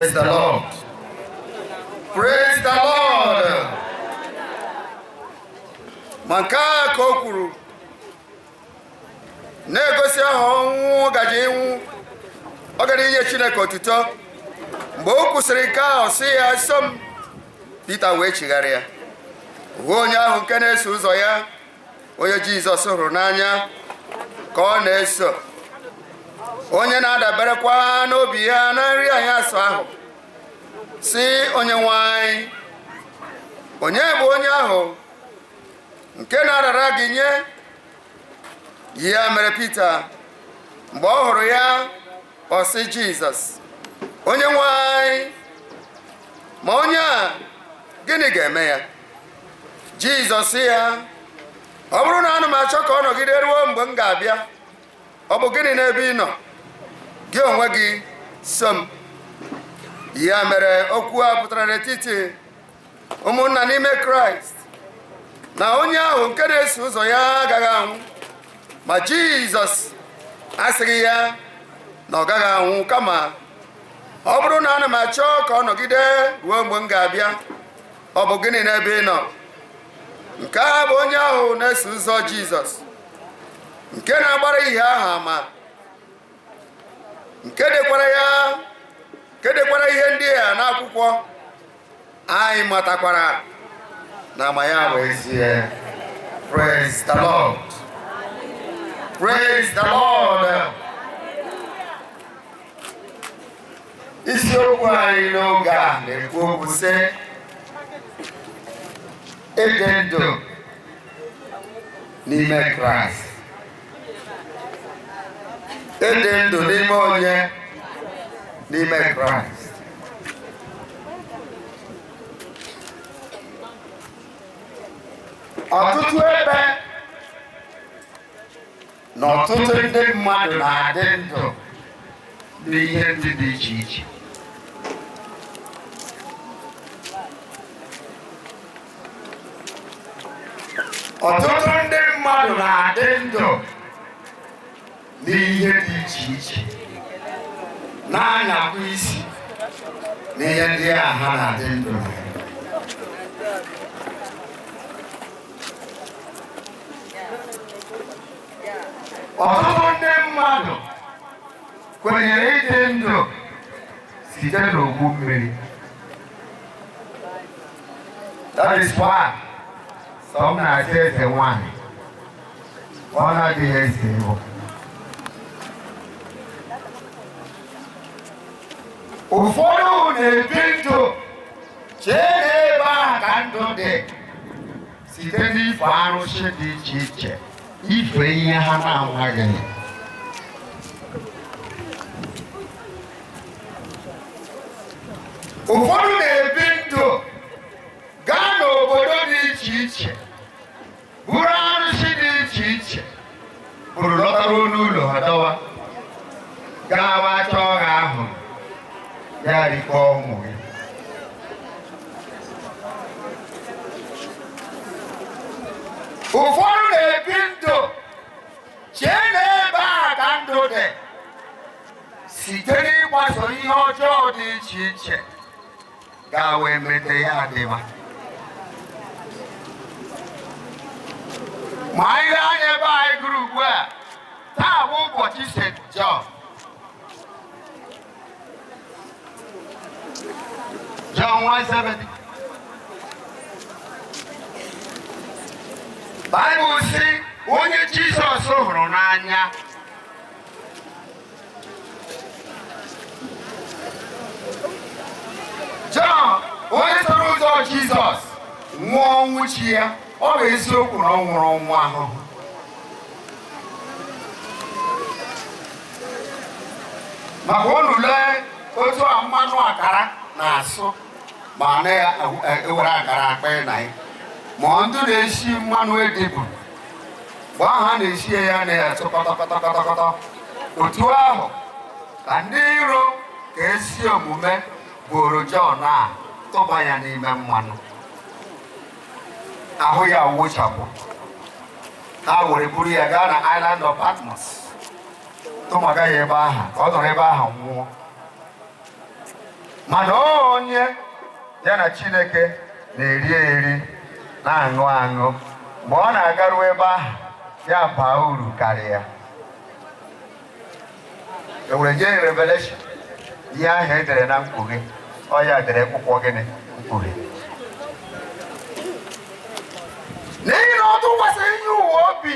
Praise the Lord. Praise the Lord. Ma nke a ka o kwuru na-egosi aha ọnwụ gaje ịnwụ ọ gara inye Chineke otuto. Mgbe o kwusịrị nke ahụ sị ya so m, Pita wee chigharịa hụ onye ahụ nke na-eso ụzọ ya, onye Jizọs hụrụ n'anya ka ọ na-eso, onye na-adaberekwa n'obi ya na nri anyasụ ahụ, si Onyenwe anyị, onye bụ onye ahụ nke na-arara gị nye? Ya mere Pita mgbe ọ hụrụ ya ọ sị Jizọs, Onyenwe anyị, ma onye a gịnị ga-eme ya? Jizọs sị ya, ọ bụrụ na ana m achọ ka ọ nọgide ruo mgbe m ga-abịa, ọ bụ gịnị n'ebe ị nọ? Gị onwe gị so m. Ya mere okwu a pụtara n'etiti ụmụnna n'ime Kraịst na onye ahụ nke na-eso ụzọ ya agaghị anwụ, ma Jizọs asịghị ya na ọ gaghị anwụ, kama ọ bụrụ na ana m achọ ka ọ nọgide ruo mgbe m ga-abịa, ọ bụ gịnị n'ebe ị nọ? Nke a bụ onye ahụ na-eso ụzọ Jizọs, nke na-agbara ihe ahụ ama, nke dekwara ihe ndị a n'akwụkwọ. Anyị matakwara na ama ya bụ ezie. Praise the Lord. Praise the Lord. Isiokwu anyị n'oge a na-ekwu okwu sị ịdị ndụ n'ime Kraịst. Ịdị ndụ n'ime onye? N'ime Kraịst. Ọtụtụ ebe na ọtụtụ ndị mmadụ na-adị ndụ n'ihe ndị dị iche iche. Ọtụtụ ndị mmadụ na-adị ndụ n'ihe dị iche iche, na-anyakwa isi n'ihe ndị a ha na-adị ndụ. Ọtụtụ ndị mmadụ kwenyere ịdị ndụ site n'ogbu mmiri. That is why some na-asị eze nwanyị ọ na-adịghị eze Igbo. Ụfọdụ na-ebi ndụ chee n'ebe a ka ndụ dị site n'ife arụsị dị iche iche, ife ihe ha na-amaghị. Ụfọdụ na-ebi ndụ gaa n'obodo dị iche iche, buru arụsị dị iche iche, buru lọtaruo n'ụlọ ha dọwa, gawa chọọ ha ahụ ya rikọọ ụmụ gị. Ụfọdụ na-ebi ndụ chee n'ebe a ka ndụ dị site n'ịgbaso ihe ọjọọ dị iche iche gaa wee mete ya adịma. Ma ihe anya ebe anyị gụrụ ugbu a, taa bụ ụbọchị St. John. John 1:7. Baịbụl sị onye Jizọs hụrụ n'anya. John, onye soro ụzọ Jizọs, nwụọ ọnwụ chi ya. Ọ bụ eziokwu na ọ nwụrụ ọnwụ ahụhụ. Maka unu lee otu a mmanụ akara na-asụ ma na-ewere akara akpa na ya, ma ndụ na-esi mmanụ edibu mgbe ahụ a na-esi ya na-atụ kọtọkọtọkọtọ. Otu ahụ ka ndị iro ka esi omume boro Jọn a tụba ya n'ime mmanụ, ahụ ya wụchapụ. Ha were buru ya gaa na Island of Patmos, tụmaga ya ebe ahụ ka ọ nọrọ ebe ahụ nwụọ. mana onye ya na Chineke na-eri eri na-aṅụ aṅụ mgbe ọ na-agaru ebe ahụ ya baa uru karịa. Ewere jee Revelation ihe ahụ edere na mkpughe ọ ya dere akwụkwọ gịnị mkpughe. N'ihi na ọ tụkwasịrị nye ụwa obi,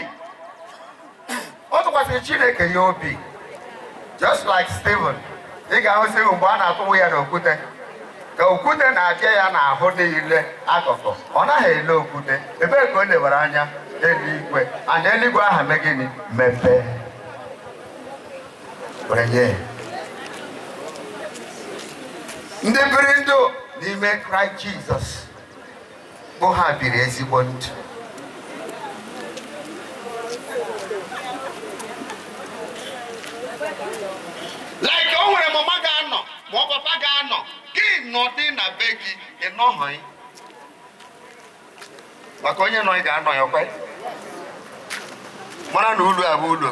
ọ tụkwasịrị Chineke ya obi. Just like Stephen, ị ga-ahụsị mgbe a na-atụwa ya n'okwute ka okwute na-achị ya n'ahụ niile akụkụ, ọ naghị ele okwute. Ebee ka o lebara anya? Eluigwe. And eluigwe ahụ mee gịnị? Mepee. Were nye ndị biri ndụ n'ime Kraịst Jizọs bụ ha biri ezigbo ndụ. Like o nwere mama ga-anọ ma ọ papa ga-anọ gị nọdị na be gị ịnọghị maka onye nọ ị ga-anọ ya kwe mara na ụlọ abụ ụlọ.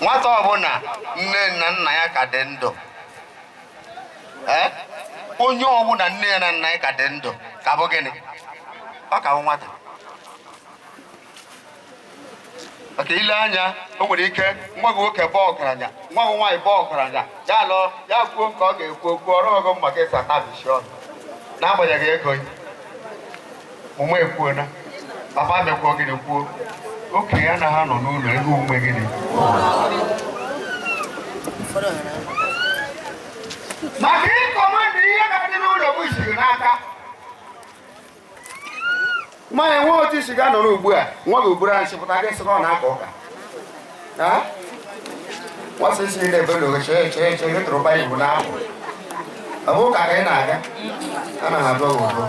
Nwata ọbụla nne na nna ya ka dị ndụ, onye ọbụla nne ya na nna ya ka dị ndụ ka bụ gịnị? Ọ ka bụ nwata. Maka ile anya o nwere ike nwa gị nwoke bụ ọgaranya, nwa gị nwaanyị bụ ọgaranya, ya lụọ ya kwuo nke ọ ga-ekwu okwu ọrụ ọgụ maka ịsa tabishi ọnụ n'agbanyeghị ego ya. Ụmụ ekwuo na papa mekwuo gịnị kwuo okenye anaghị anọ n'ụlọ ego ume gịnị. Maka ịkọmandị ihe ga-adị n'ụlọ bụ isiri n'aka. Mmanya nwa otu isi ga nọrọ ugbu a, nwa gị ugburu anyị chịpụta gị sịrị ọ na-aka ụka. Nwasị isi ile ebe n'oge chee gị tụrụ Baịbụl n'ahụ. Ọ bụ ụka ka ị na-aga, a na-abịa obodo.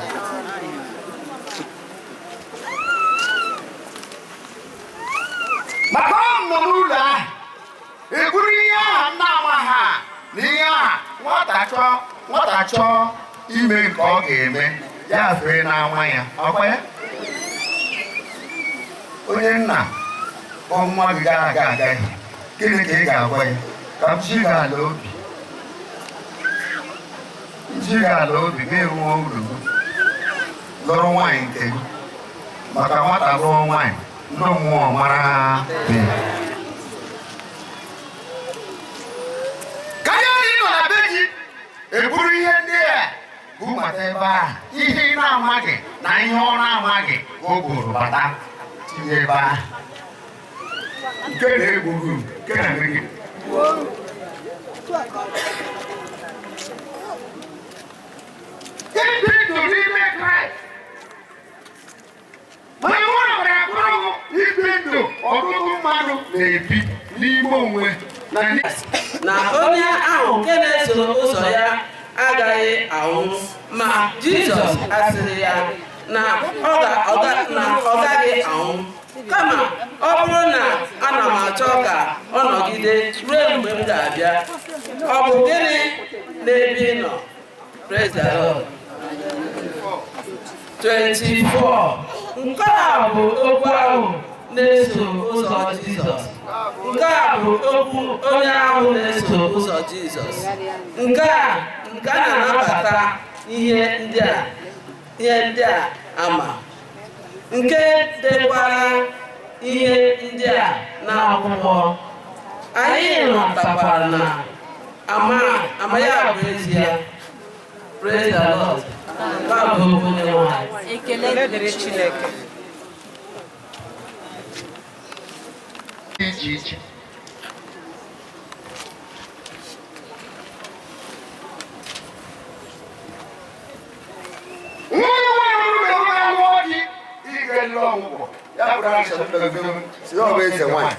Maka ọ nọ n'ụlọ ahụ, eburu ihe ahụ na-ama ha na ihe ahụ nwata chọọ ime nke ọ ga-eme ya fee n'ama ya. Ọkwa ya? Onye nna nwa gị aga gịnị ka ị ga-agwa ya? Ka m chi gị ala obi. Chi gị ala obi ga-eruo uru lụrụ nwaanyị nke gị. Maka nwata lụọ nwaanyị ndị mmụọ mara ha. Karịa ndị nọ na be gị eburu ihe ndị a bumata ebe ahụ, ihe ị na-amaghị na ihe ọ na-amaghị o buru bata tinye ebe ahụ. Nke na-egburu nke na-eme gị ibi ndụ n'ime Kraịst. Ma nwere ọbara akụrụ ibi ndụ ọtụtụ mmadụ na-ebi n'ime onwe na onye ahụ nke na-eso ụzọ ya agaghị anwụ, ma Jizọs asịrị ya na ọ gaghị anwụ, kama ọ bụrụ na ana m achọ ka ọ nọgide ruo mgbe m ga-abịa. Ọ bụ gịnị n'ebe ị nọ? Praise the Lord. 24. Nke a bụ okwu ahụ na-eso ụzọ Jizọs. Nke a bụ okwu onye ahụ na-eso ụzọ Jizọs. Nke a na-anabata ihe ndị a ama, nke dekwara ihe ndị a n'akwụkwọ. Anyị nọtakwara na ama ya bụ ezie. Praise the Lord. Babụ onye nwanyị. Ekele dịrị Chineke. Iche iche. Si ọ bụ eze nwanyị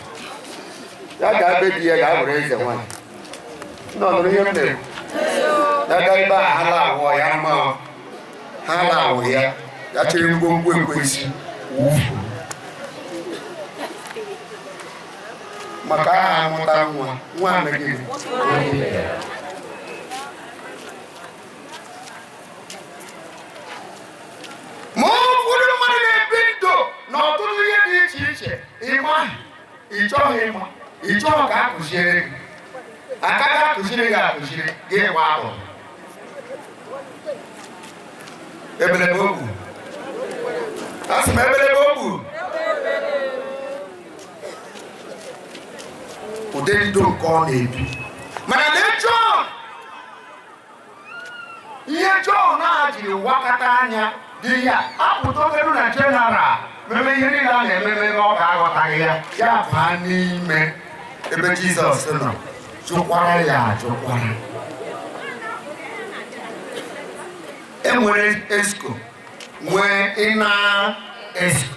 ya ga-abe di ya ga-abụrụ eze nwanyị. Nọdụrụ ihe m na-ekwu ya ga ebe a ha na-awụ ya mma, ha na-awụ ya ya chịrị ngwongwo ekwesị wufu maka aha amụta nwa megide. Ma ụfọdụ mmadụ na-ebi ndụ n'ọtụtụ ihe dị iche iche ịma ịchọghị ịma, ịchọghị ka a kụziere gị. aka ga-akụziri gị akụziri gị gba ahụ ebelebe okwu asị m ebelebe okwu ụdị ndụ nke ọ na-ebi mana lee Jọn ihe Jọn a jiri wakata anya dị ya apụta obere na jeneral meme ihe niile a na-ememe ọ ga-aghọtaghị ya ya baa n'ime ebe Jizọs nọ jụkwara ya ajụkwara enwere esko nwee ịna esko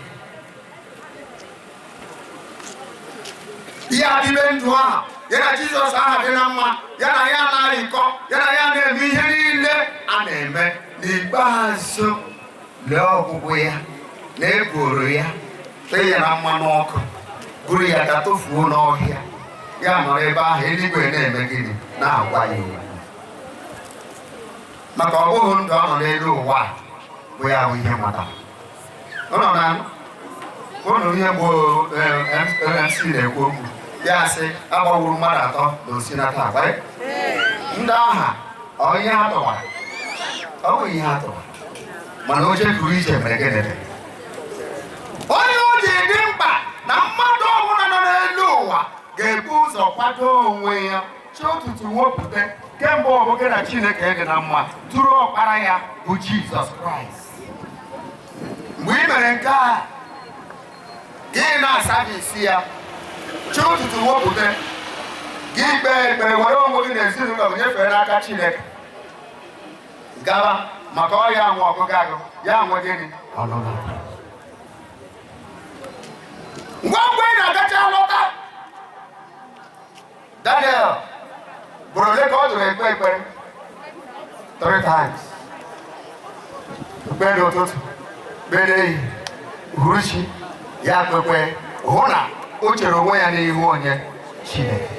ya dịbe ndụ ahụ ya na Jizọs ahụ dị na mma ya na ya na-arịkọ ya na ya na-eme ihe niile a na-eme n'ikpeazụ lee ọgwụgwụ ya na eboro ya tee ya na mmanụ ọkụ buru ya ka tofuo n'ọhịa ya nọrọ ebe ahụ eluigwe na-eme gịnị na-agwa ya okwu maka ọ bụghị ndụ ọ nọ n'elu ụwa bụ ya bụ ihe matara ụnọ na ụnụ ihe bụ MC na-ekwu okwu ya sị agbawuru mmadụ atọ na osinata agba ndị aha onye ha tọwara ọ bụ ihe ha tọwara mana oche pụrụ iche mere gịnị onye o ji dị mkpa na mmadụ ọbụla nọ n'elu ụwa ga-ebu ụzọ kwado onwe ya chi ụtụtụ wepụta kemgbe ọbụge na Chineke dị na mma tụrụ ọkpara ya bụ Jizọs Kraịst mgbe ị mere nke a gị na-asa gị isi ya chi ụtụtụ wepụta gị kpee ekpere were onwe gị na ezinụlọ gị nyefere n'aka Chineke gaba maka ọya nwe ọgụgụ agụ ya nwe gịnị ngwa ngwa ị na-agacha lọta Daniel bụrụ ole ka ọ jụrụ ekpe ekpere 3 times kpee n'ụtụtụ kpee n'ehihie uhuruchi ya kpekpe hụ na o chere onwe ya n'ihu onye Chineke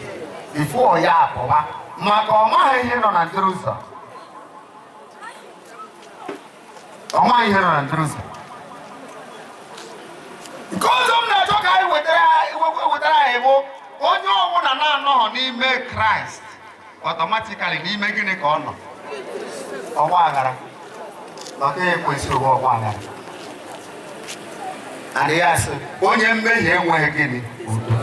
bifo ya apụwa maka ọ maghị ihe nọ na Jerusalem ọ maghị ihe nọ na Jerusalem nke ọzọ m na-achọ ka anyị wetara anyị bụ onye ọbụla na-anọghị n'ime Kraịst ọtọmatikali n'ime gịnị ka ọ nọ ọgba aghara maka ekwesị ụwa ọgba aghara adịghị asị onye mmehie enweghị gịnị udo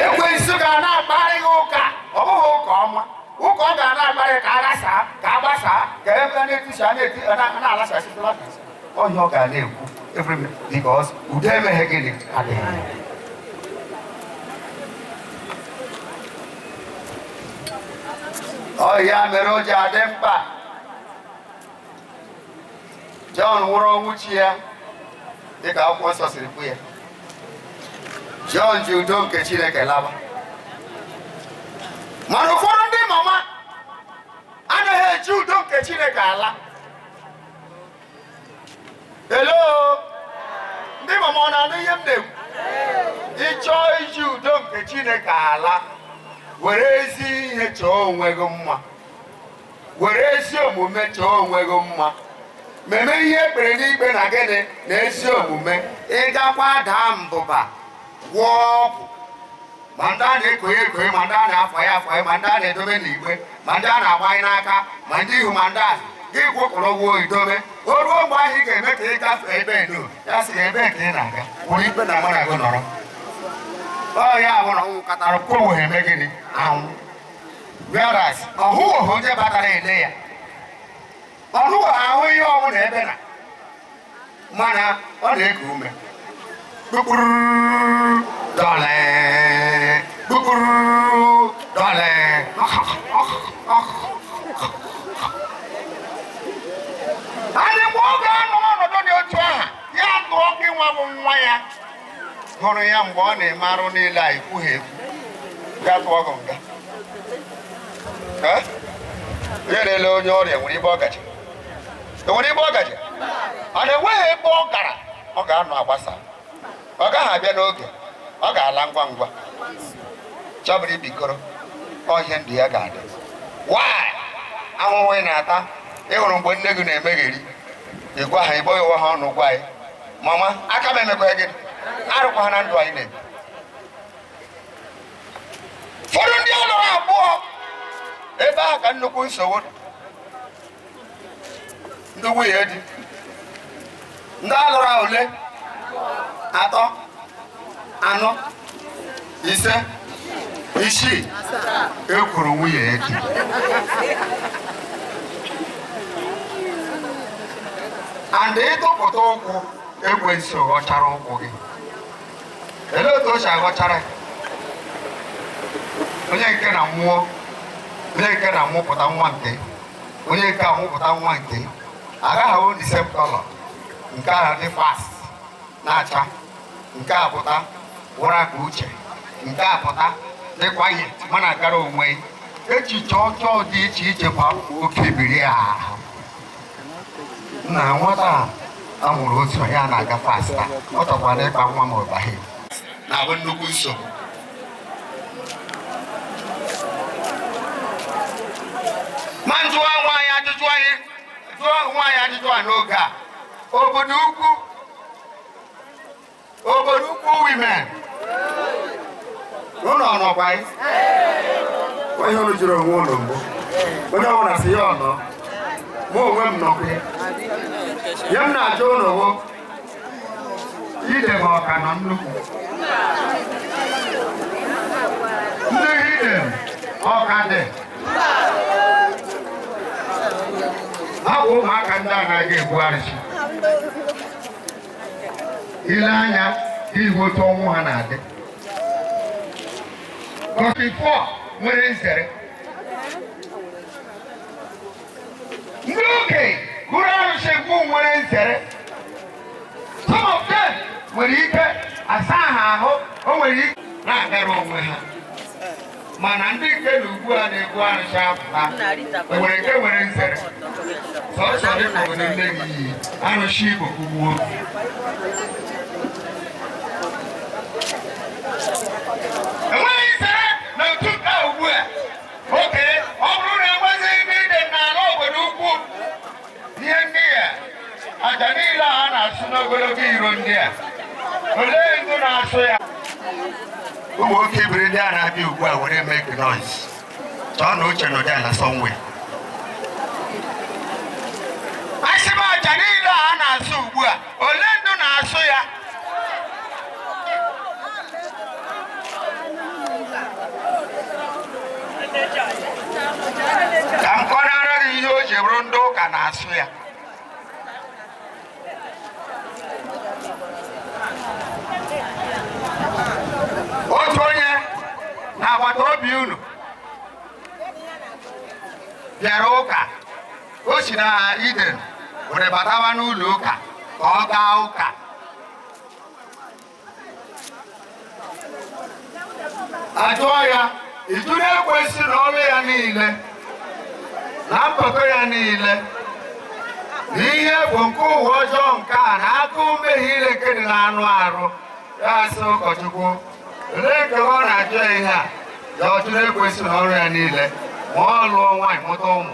ekwesị ga na-akparị gị ụka ọ bụghị ụka ọma ụka ọ ga na-akparị ka aghasaa ka agbasaa ka ebe na-etisa na-alasasịtụla onye ọ ga na-ekwu every because udo emeghe gịnị adịghị ọ ya mere o ji adị mkpa Jọn nwụrụ ọnwụ chi ya dịka akwụkwọ nsọ siri kwu ya Jọn ji udo nke Chineke laba mana ụfọdụ ndị mama anaghị eji udo nke Chineke ala hello ndị mama ọ na-anụ ihe m na-ekwu ịchọọ iji udo nke Chineke ala were ezi ihe chọọ onwe gị mma were ezi omume chọọ onwe gị mma meme ihe ekpere n'ikpe na gịnị na ezi omume ịgakwa daa mbụba gwọọ ọgwụ ma ndị a na-ekoye ekoye ma ndị a na-afọ ya afọ ya ma ndị a na-edobe n'igbe ma ndị a na-agbanye n'aka ma ndị ihu ma ndị azụ gị gwụkọrọ wuo idobe o ruo mgbe ahụ ị ga-eme ka ị gafee ebe eno ya sị ga ebe ka ị na-aga were ikpe na mmadụ gị nọrọ ọ ya bụ na ọnwụ katara kwowe eme gịnị anwụ whereas ọhụghị onye batara ele ya ọhụghị ahụ ihe ọnwụ na ebe na mana ọ na-eku ume kpukpuru dọle kpukpuru dọle anyị mgbe oge anọ ọnọdụ dị otu aha ya tụọ gị nwa bụ nwa ya hụrụ ya mgbe ọ na-eme arụ niile a ekwughị ekwu ga tụọ gị nga onye na-ele onye ọrịa nwere ibe ọgaji enwere ibe ọgaji ọ na-enweghị ebe ọ gara ọ ga-anọ agbasa ọ gaghị abịa n'oge ọ ga-ala ngwa ngwa chọbụrụ ibikọrọ ọhịa ndụ ya ga-adị nwanyị ahụhụ ị na-ata ịhụrụ mgbe nne gị na-emegheri ịgwa ha ịbọghị ụwa ha ọnụ gwa anyị mama aka m emekwa gị arụkwa na ndụ anyị na-ebi. Ụfọdụ ndị ọlụrụ abụọ ebe a ka nnukwu nsogbu ndị nwunye di ndị alụrụ ole 3 4 5 6 ekwuru nwunye di. And ịtụpụta ụkwụ ekwensu ghọchara ụkwụ gị. Elee otu o si aghọchara? Onye nke na mmụọ, onye nke na mmụpụta nwa nke, onye nke amụpụta nwa nke, agaghị ahụ the same color. Nke a dị fast na-acha, nke a pụta wụra ka uche, nke a pụta dịkwa ihe mana agara onwe echiche ọjọọ dị iche iche kwa oke biri ahụ. Na nwata a mụrụ otu ya na-aga fasta, ọ tọkwara ịkpa nwa ma ọbaghị na-abụ nnukwu nsogbu. Ma njụọ nwaanyị ajụjụ a n'oge a, obodo ukwu women ụlọ ọnọkwa anyị onye ọrụ jiri onwe ụlọ mbụ onye ọbụla si ya ọnọ mụ onwe m nọkwa ya m na-ajụ ụlọwo ide ma ọka nọ nnukwu ndị ide ọka dị ha bụ ụmụaka ndị anaghị ebugharịchi ile anya ihu otu ọnwụ ha na-adị. Gọsifọ nwere nzere ndị okenye gụrụ arụsị nwere nzere. Some of them nwere ike asa ha ahụ, o nwere ike na-agara onwe ha. Mana ndị nke na ugbu a na-egbu arụsị apụta nwere ike nwere nzere sọsọ dịka obodo nne gị iyi arụsị Igbo kugbuo. Enweghị nzere na otu nke ugbu a. Oke ọ bụrụ na enweghị ndị ide n'ala obodo ukwu, ihe ndị a aja niile a na-asụ n'ogologo iro ndị a, olee ndị na-asụ ya? Ụmụ nwoke biri ndị a na-abịa ugbu a were make noise. Chọọ na uche nọdị ala somewhere. Asị m aja niile a na-asụ ugbu a, olee ndị na-asụ ya? Ka m kọrọ gị ihe o ji bụrụ ndị ụka na-asụ ya. Otu onye na-agbata obi unu bịara ụka, o si na Iden were batawa n'ụlọ ụka ka ọ gaa ụka. Ajụọ ya, ijuru ekwesị na ọrụ ya niile na mpako ya niile na ihe bụ nke ụwa ọjọọ nke a na aka umehie ile nke dị n'anụ arụ. Ya sị ụkọchukwu, olee nke ọ na-ajụ ya ihe a? Ya ọ jụrụ ekwesị na ọrụ ya niile ma ọ lụọ nwaanyị mụta ụmụ.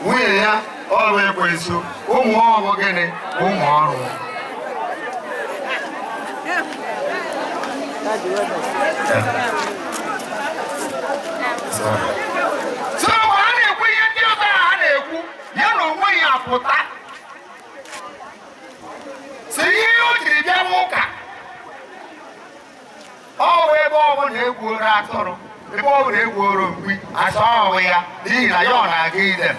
Nwunye ya ọrụ ekwesị, ụmụ ọrụ gịnị? Ụmụ ọrụ. So a na-ekwu ihe ndị ọzọ a na-ekwu ya na onwe ya pụta si ihe o jiri bịa n'ụka. Ọ bụ ebe ọbụla egwuoro atụrụ, ebe ọbụla egwuoro mkpi, asa ọhụ ya n'ihi na ya ọ na-aga Iden.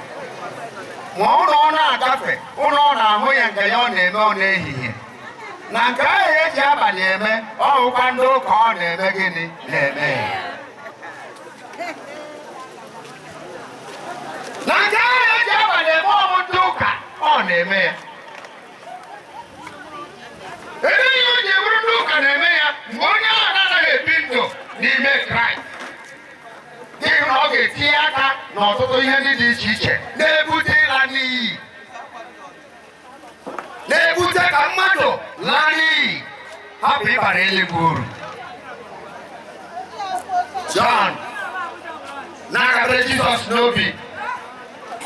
Ma ụlọ ọ na-agafe, ụlọ ọ na-ahụ ya nke ya ọ na-eme ọ n'ehihie. Na nke ahụ eji abalị eme, ọ hụkwa ndị ụka ọ na-eme gịnị na-eme ya. Na nke ahụ eji abalị eme ọ bụ ndị ụka ọ na-eme ya. Ebe ihe o ji bụrụ ndị ụka na-eme ya mgbe onye ahụ anaghị ebi ndụ n'ime Kraịst. N'ihi na ọ ga-etinye aka n'ọtụtụ ihe ndị dị iche iche na-ebute ịla n'iyi, na-ebute ka mmadụ laa n'iyi hapụ ịbara eluigwe uru. Jọn na-agabere Jizọs n'obi.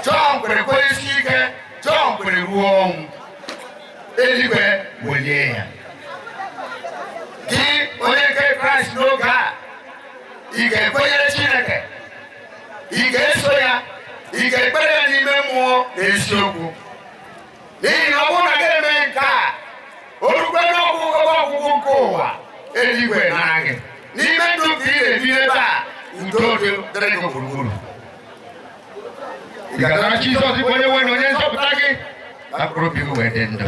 Jọn kwere kwere isi ike, Jọn kwere ruo ọnwụ. eluigwe welie ya. Gị onye nke Kraịst n'oge a, ị ga-ekwenyere Chineke, ị ga-eso ya, ị ga-ekpere ya n'ime mmụọ na eziokwu. N'ihi na ọ bụrụ na gị eme nke a, o rukwe n'ọgwụgwụ nke ụwa, eluigwe nara gị. N'ime ndụ nke ị na-ebi ebe a, udo dịrị gị gburugburu. Ị ga-adọrọ Jizọs dịka onye nwe na onye nzọpụta gị, ka mkpụrụ obi gị wee dị ndụ.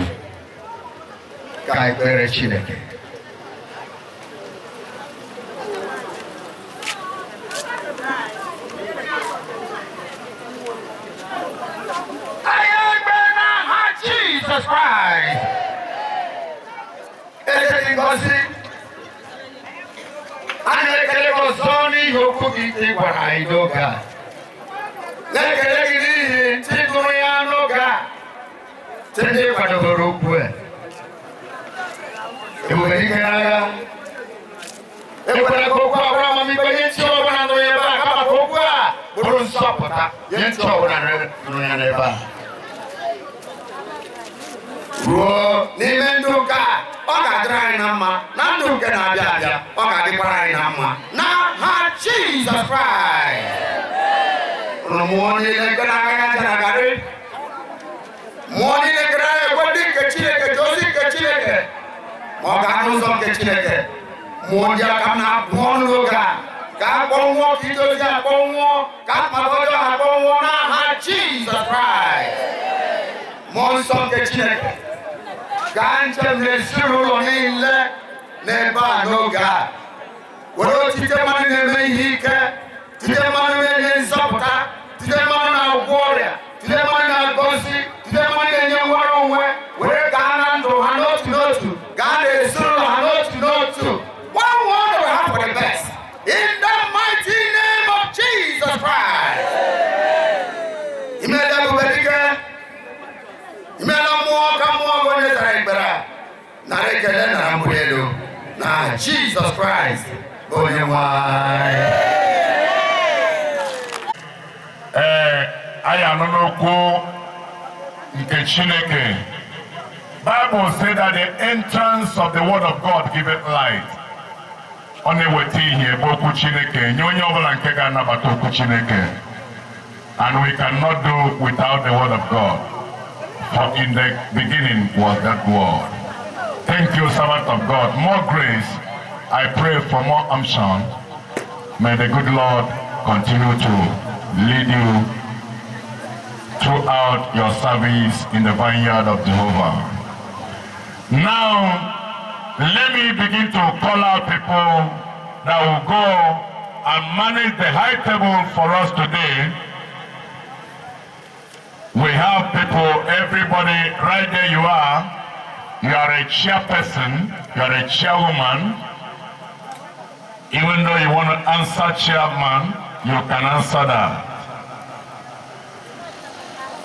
Ka anyị kpere Chineke. Jesus Christ. Eze ngozi. Anyị ekele gị ọzọ n'ihi okwu gị ị gwara anyị n'oge a. Na-ekele gị n'ihi ntị gụrụ ya n'oge a. Ndị kwadobere okwu a. Ebube dike n'agha. Ekwela ka okwu a bụrụ amamikpe nye ntị ọbụla nọ ebe a, kama ka okwu a bụrụ nsọpụta nye ntị ọbụla nọ ya n'ebe a. Ruo n'ime ndụ nke a, ọ ga-adịrị anyị na mma, na ndụ nke na-abịa abịa, ọ ga-adịkwara anyị na mma. N'aha Jizọs Kraịst. Mmụọ niile nke na-agaghị aja na garị, mmụọ niile nke na-ekwe ndị nke Chineke ji ozi nke Chineke, ma ọ ga-anụ ụzọ nke Chineke. Mmụọ ndị aka m na-abụ ọnụ n'oge a, ka akpọnwụọ, ka idozi akpọnwụọ, ka akpagọjọ akpọnwụọ n'aha Jizọs Kraịst. Mmụọ nsọ nke Chineke, gaa njem n'ezinụlọ niile n'ebe a n'oge a. Were otite mmadụ na-eme ihe ike, tite mmadụ na-enye nzọpụta, tite mmadụ na-agwọ ọrịa, tite mmadụ na-agọzi, tite mmadụ na-enye nwere onwe, were gaa na ndụ ha n'otu n'otu, gaa n'ezinụlọ ha n'otu n'otu. One word we have for the best. In the mighty name of Jesus Christ. Imela bubedike. Imela mmụọ ka mmụọ bụ onye zara ekpere. Nara ekele nara mbuli elu. Na Jesus Christ bụ onye nwe anyị. Anyị anụ n'okwu nke Chineke. Bible said that the entrance of the word of God giveth light. Ọ na-eweta ihe bụ okwu Chineke nye onye ọbụla nke ga-anabata okwu Chineke. And we cannot do without the word of God. For in the beginning was that word. Thank you, servant of God. More grace. I pray for more unction. May the good Lord continue to lead you throughout your service in the vineyard of Jehovah. Now, let me begin to call out people that will go and manage the high table for us today. We have people, everybody, right there you are. You are a chairperson, you are a chairwoman. Even though you want to answer chairman, you can answer that.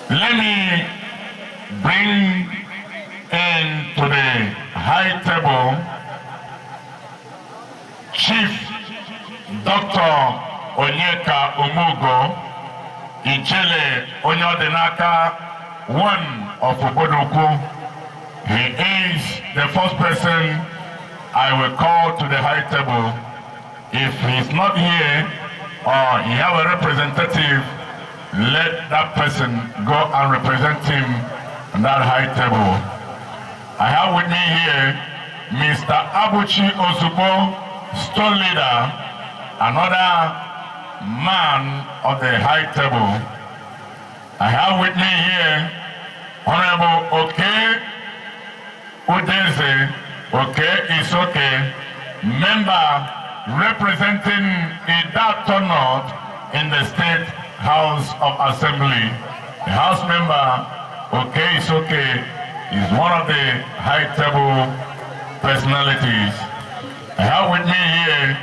Let me bring in to the high table Chief Dr. Onyeka Umugo, Ijele Onyodinaka, one of Obodoku. He is the first person I will call to the high table. If he's not here or he have a representative, let that person go and represent him on that high table. I have with me here Mr. Abuchi Ozubo, stone leader, another man of the high table. I have with me here Honorable Oke Udeze, Oke is okay, member representing Idato North in the State House of Assembly. The House member, Oke is okay, is one of the high table personalities. I have with me here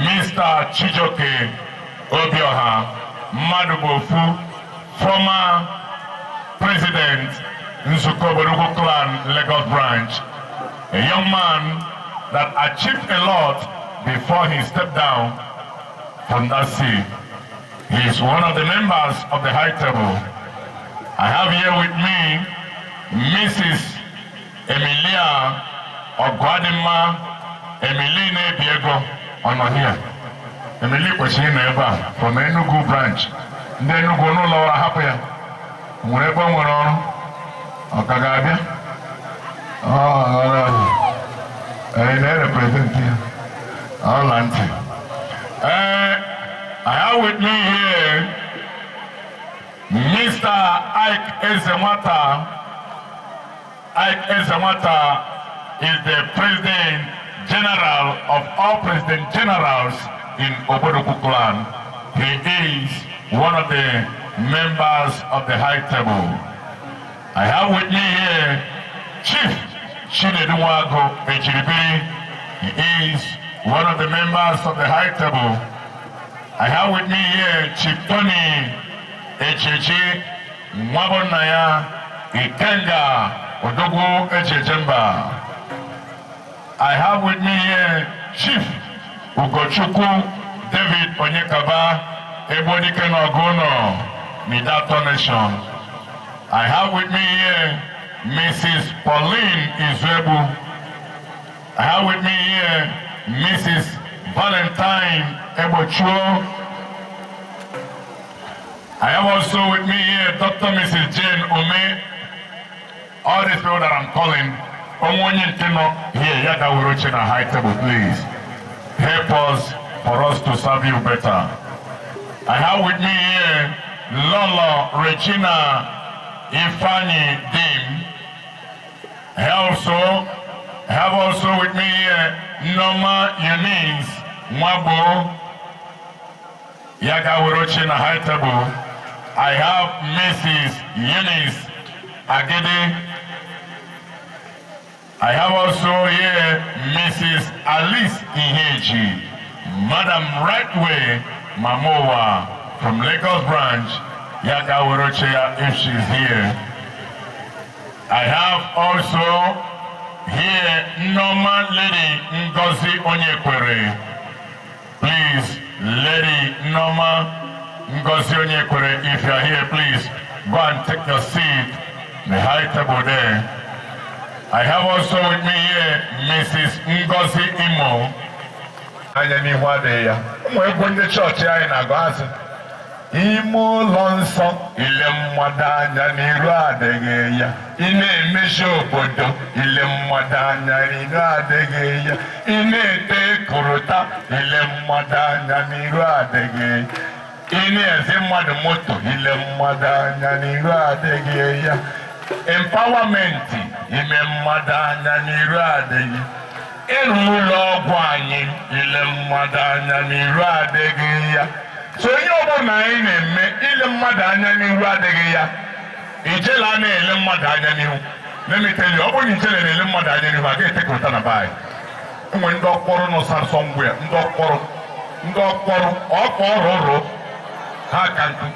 Mr. Chijoke Obioha Madubofu, former president Nsuko Boruko Clan Lagos branch, a young man that achieved a lot before he stepped down from that seat. He is one of the members of the high table. I have here with me Mrs. Emilia Ogwadima, Emily Nebiego, on here. Emily was in Eva from Enugu branch. Then you go no lower happy. Wherever we're on, Okagabia. I represent here. All auntie. I have with me here Mr. Ike Ezemata. Ike Ezemata is the President General of all President Generals in Obodoku clan. He is one of the members of the High Table. I have with me here Chief Chineduwago Ejiribi. He is one of the members of the High Table. I have with me here Chief Tony Echechi Mwabonaya Ikenga Odogo Echechemba. I have with me here Chief Ugochukwu David Onyekaba Ebodike Nogono Midato Nation. I have with me here Mrs. Pauline Izwebu. I have with me here Mrs. Valentine Ebochuo. I have also with me here Dr. Mrs. Jane Ome. All these people that I'm calling, here, Yaga Urochina High Table, please. Help us for us to serve you better. I have with me here Lolo Regina Ifani Dim. I have also with me here Norma Eunice Mwabo. Yaga Urochina High Table. I have Mrs. Eunice Agede. I have also here Mrs. Alice Iheji, Madam Rightway Mamowa from Lagos branch, Yaga Urochea if she's here. I have also here Norma Lady Ngozi Onyekwere. Please, Lady Norma Ngozi Onyekwere, if you are here, please go and take your seat, the high table there. I have also with me here Mrs. Ngozi Imo. Anya ni hwade ya. Mwe kwenye church ya inagazi. Imo lonso ile mwadanya ni ruadege ya. Ine mesho bodo ile mwadanya ni ruadege ya. Ine te kuruta ile mwadanya ni ruadege. Ine eze mwadu moto ile mwadanya ni ruadege ya. Empowerment ime mmadanya n'iru adịghị. Ịrụlọ ọgwụ anyị ile mmadanya n'iru adịghị ya. So onye ọbụla anyị na-eme ile mmadanya n'iru adịghị ya. Ijela na-ele mmadanya n'ihu. Let me tell you, ọ bụrụ ijele na-ele mmadanya n'ihu, a ga-etekọta na baị. Enwe ndị ọkpọrọ nọ somewhere, ndị ọkpọrọ ọrụ ha ka nkụ.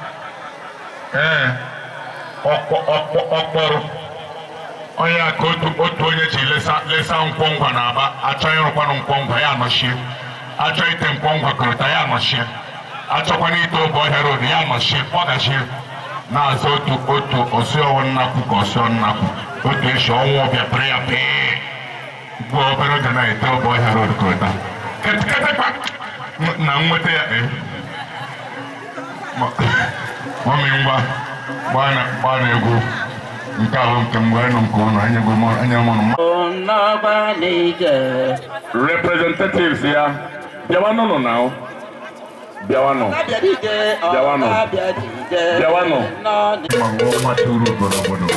Ọkpọrọ onye aka otu onye ji lesa nkwọngwa na-aba achọ ịrụkwanụ nkwọngwa ya anọchie, achọ ite nkwọngwa kọrọta ya anọchie, achọkwana ite obe ọhịa road ya anọchie kpọgachie na-azụ otu osiowo nnakwu ka osio nnakwu otu esi ọnwụ ọbịa pere ya pee gbuo obere oge na-ete obe ọhịa road kọrọta ketekwa na nweta ya mami ngwa gbana egwu nke ahụ nke mgbe anyị nọ nke ụnụ anya mụrụ representatives ya bịawanụ na bịawanụ nwa tụrụ ugboro obodo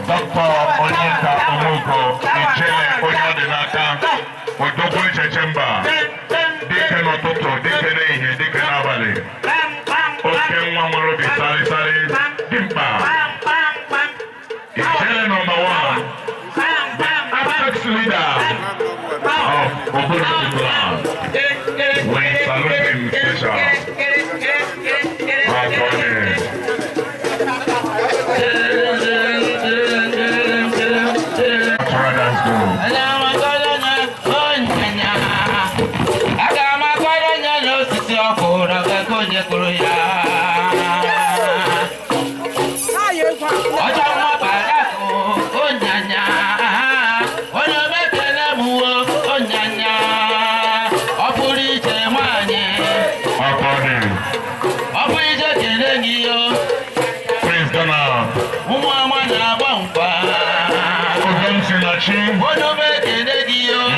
Dr. Onyeka Umugo Ijele Onyodinaka Odogo Echechemba dike n'ụtụtụ dike n'ehihie dike n'abalị oke nwa nwere obi sarịsarị dị mkpa Ijele number 1 apex leader of Obodo Clan. We salute him special.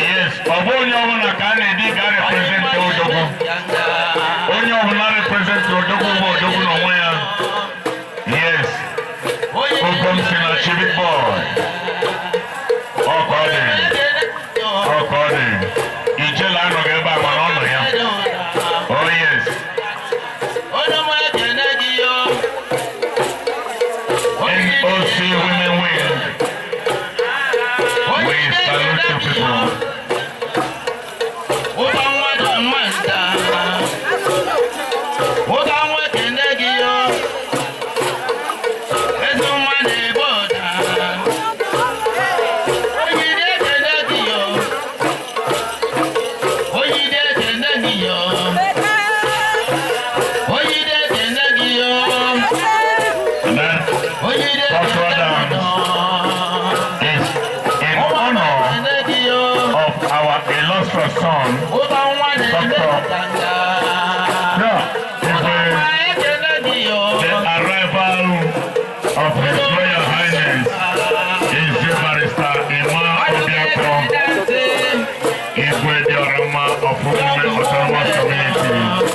Yes, Onye ọbụla ka a na-edi ga represent Odogwu. Onye ọbụla represent Odogwu bụ Odogwu n'onwe ya. Yes. Ogom si na Chibik boy. Ọkọdị. Ijela anọghị ebe a mana ọ nọ ya. Oh yes. NOC Women Wing. We salute you people. Son, the arrival of His Royal Highness is the Barrister Emma Obiako, Igwe Diorama of Women Autonomous Community.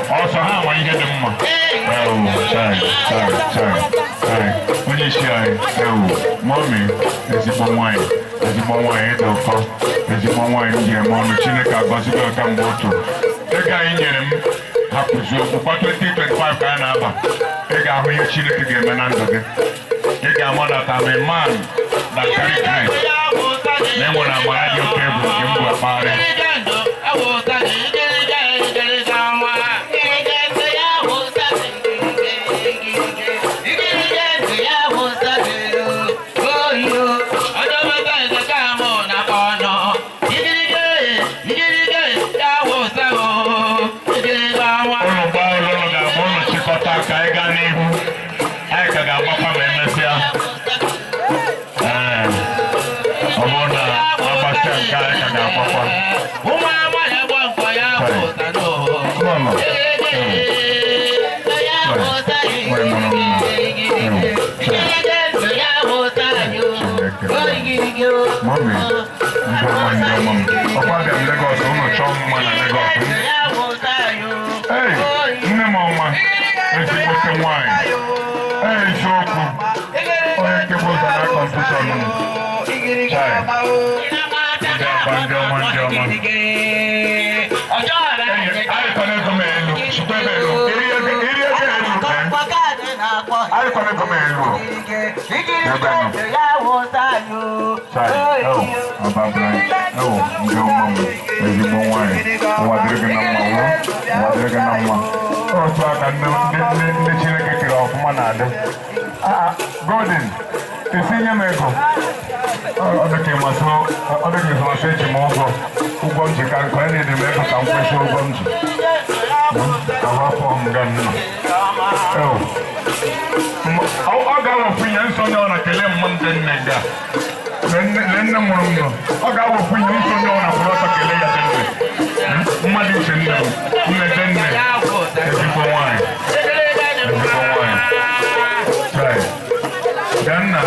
Also, how are you getting them? Sorry. When you say, mommy, there's a bomb wine, don't come. There's a bomb wine here, mommy, Chineka, Basico, Camboto. The guy in him, Hapuzo, for 2025 Canaba. The guy who you Chineka game and under it. The guy mother time a man that carry grace. Then when I'm at your table, you go a party. ọbụna agbasa nke anyị ka ga-agbakwa. Mami, ọkwa bịa Lagos, ụmụ chọọ mma na Lagos. Ee, nne m ọma, ezigbote nwanyị. Ee, isiokwu, onye nke bụ ụzọ na kọmpụta m. Chai, ndị ọma, ndị ọma, ndị ọma. Anyị kwana ego m elu, sụkwa ebe elu, iri ego elu. Anyị kwana ego m elu. Ebe elu. Chai, ọba Brian, ndị ọma m, ezigbo nwanyị. Ụwa dịrị gị na mma, ụwa dịrị gị na mma. Otu aka ndị Chineke kere ọfụma na-adị. Golden, esinye m ego. Ọ dịka ịmasị eji m ụgwọ m ji ka nke onye na-ede m ego ka m kwesị ụgwọ m ji. Ahụ afọ m ga nna. Ọ ga-awọpụ ihe nsọ onye ọ na-ekele mma ndị nne ga. Nne mụrụ m nọ. Ọ ga-awọpụ ihe nsọ onye ọ na-akwụrụ ọtọ kelee ya dị nne. Mmadụ iche nne m, nne dị nne, ezigbo nwanyị. Ezigbo nwanyị. Chai. Ganna,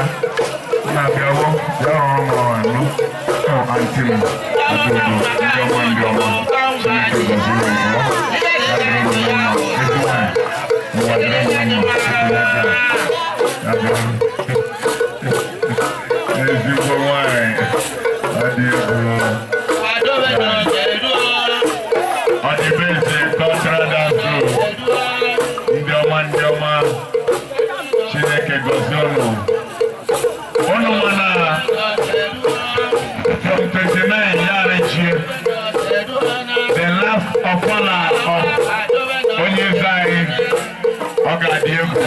na-abịawo, ya rụrụ m ọrụ anụ. Antị m, adịghị ndị ọma ndị ọma. Chineke gọzie ụzọ. Ya dịrị m na mma, ezi nwanyị. Ụwa dịrị m na mma, ya bịa. Ezigbo nwanyị, adịghị ọ dị be eze kọtara dansụ. Ndị ọma ndị ọma. Chineke gọzie unu. Unu mana from 29 yara chie the last of honor of onye zai ọ ga-adị egwu.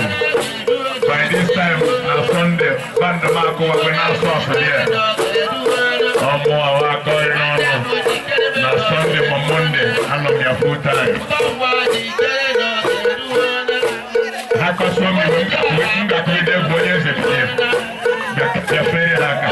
By this time na Sunday band m akụwa kwe na asọ ọsọ dị ọmụ awa akọrị n'ọnụ na Sunday ma Monday anọ m ya full time. Akọsọ m ngakwide bụ onye eze pịa bịafere ha aka.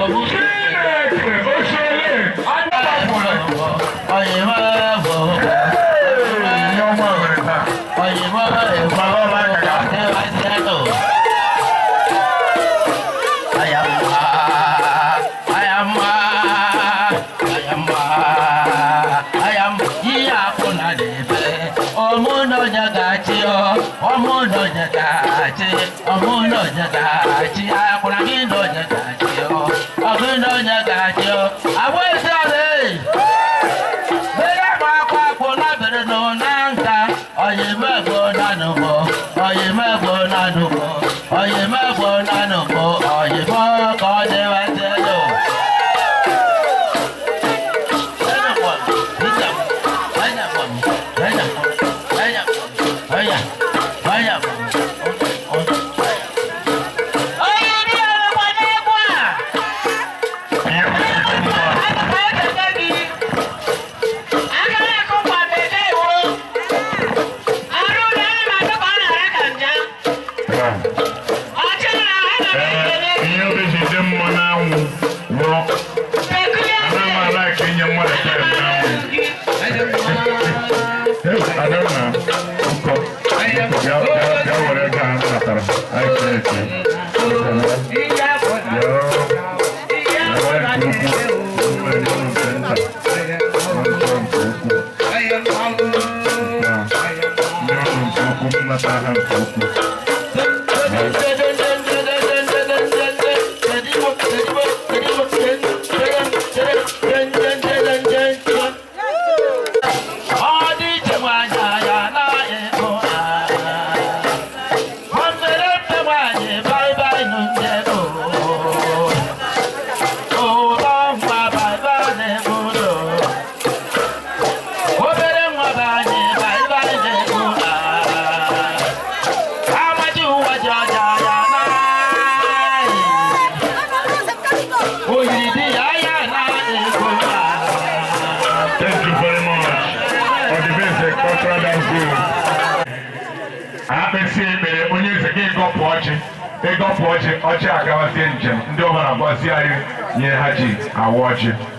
Oh,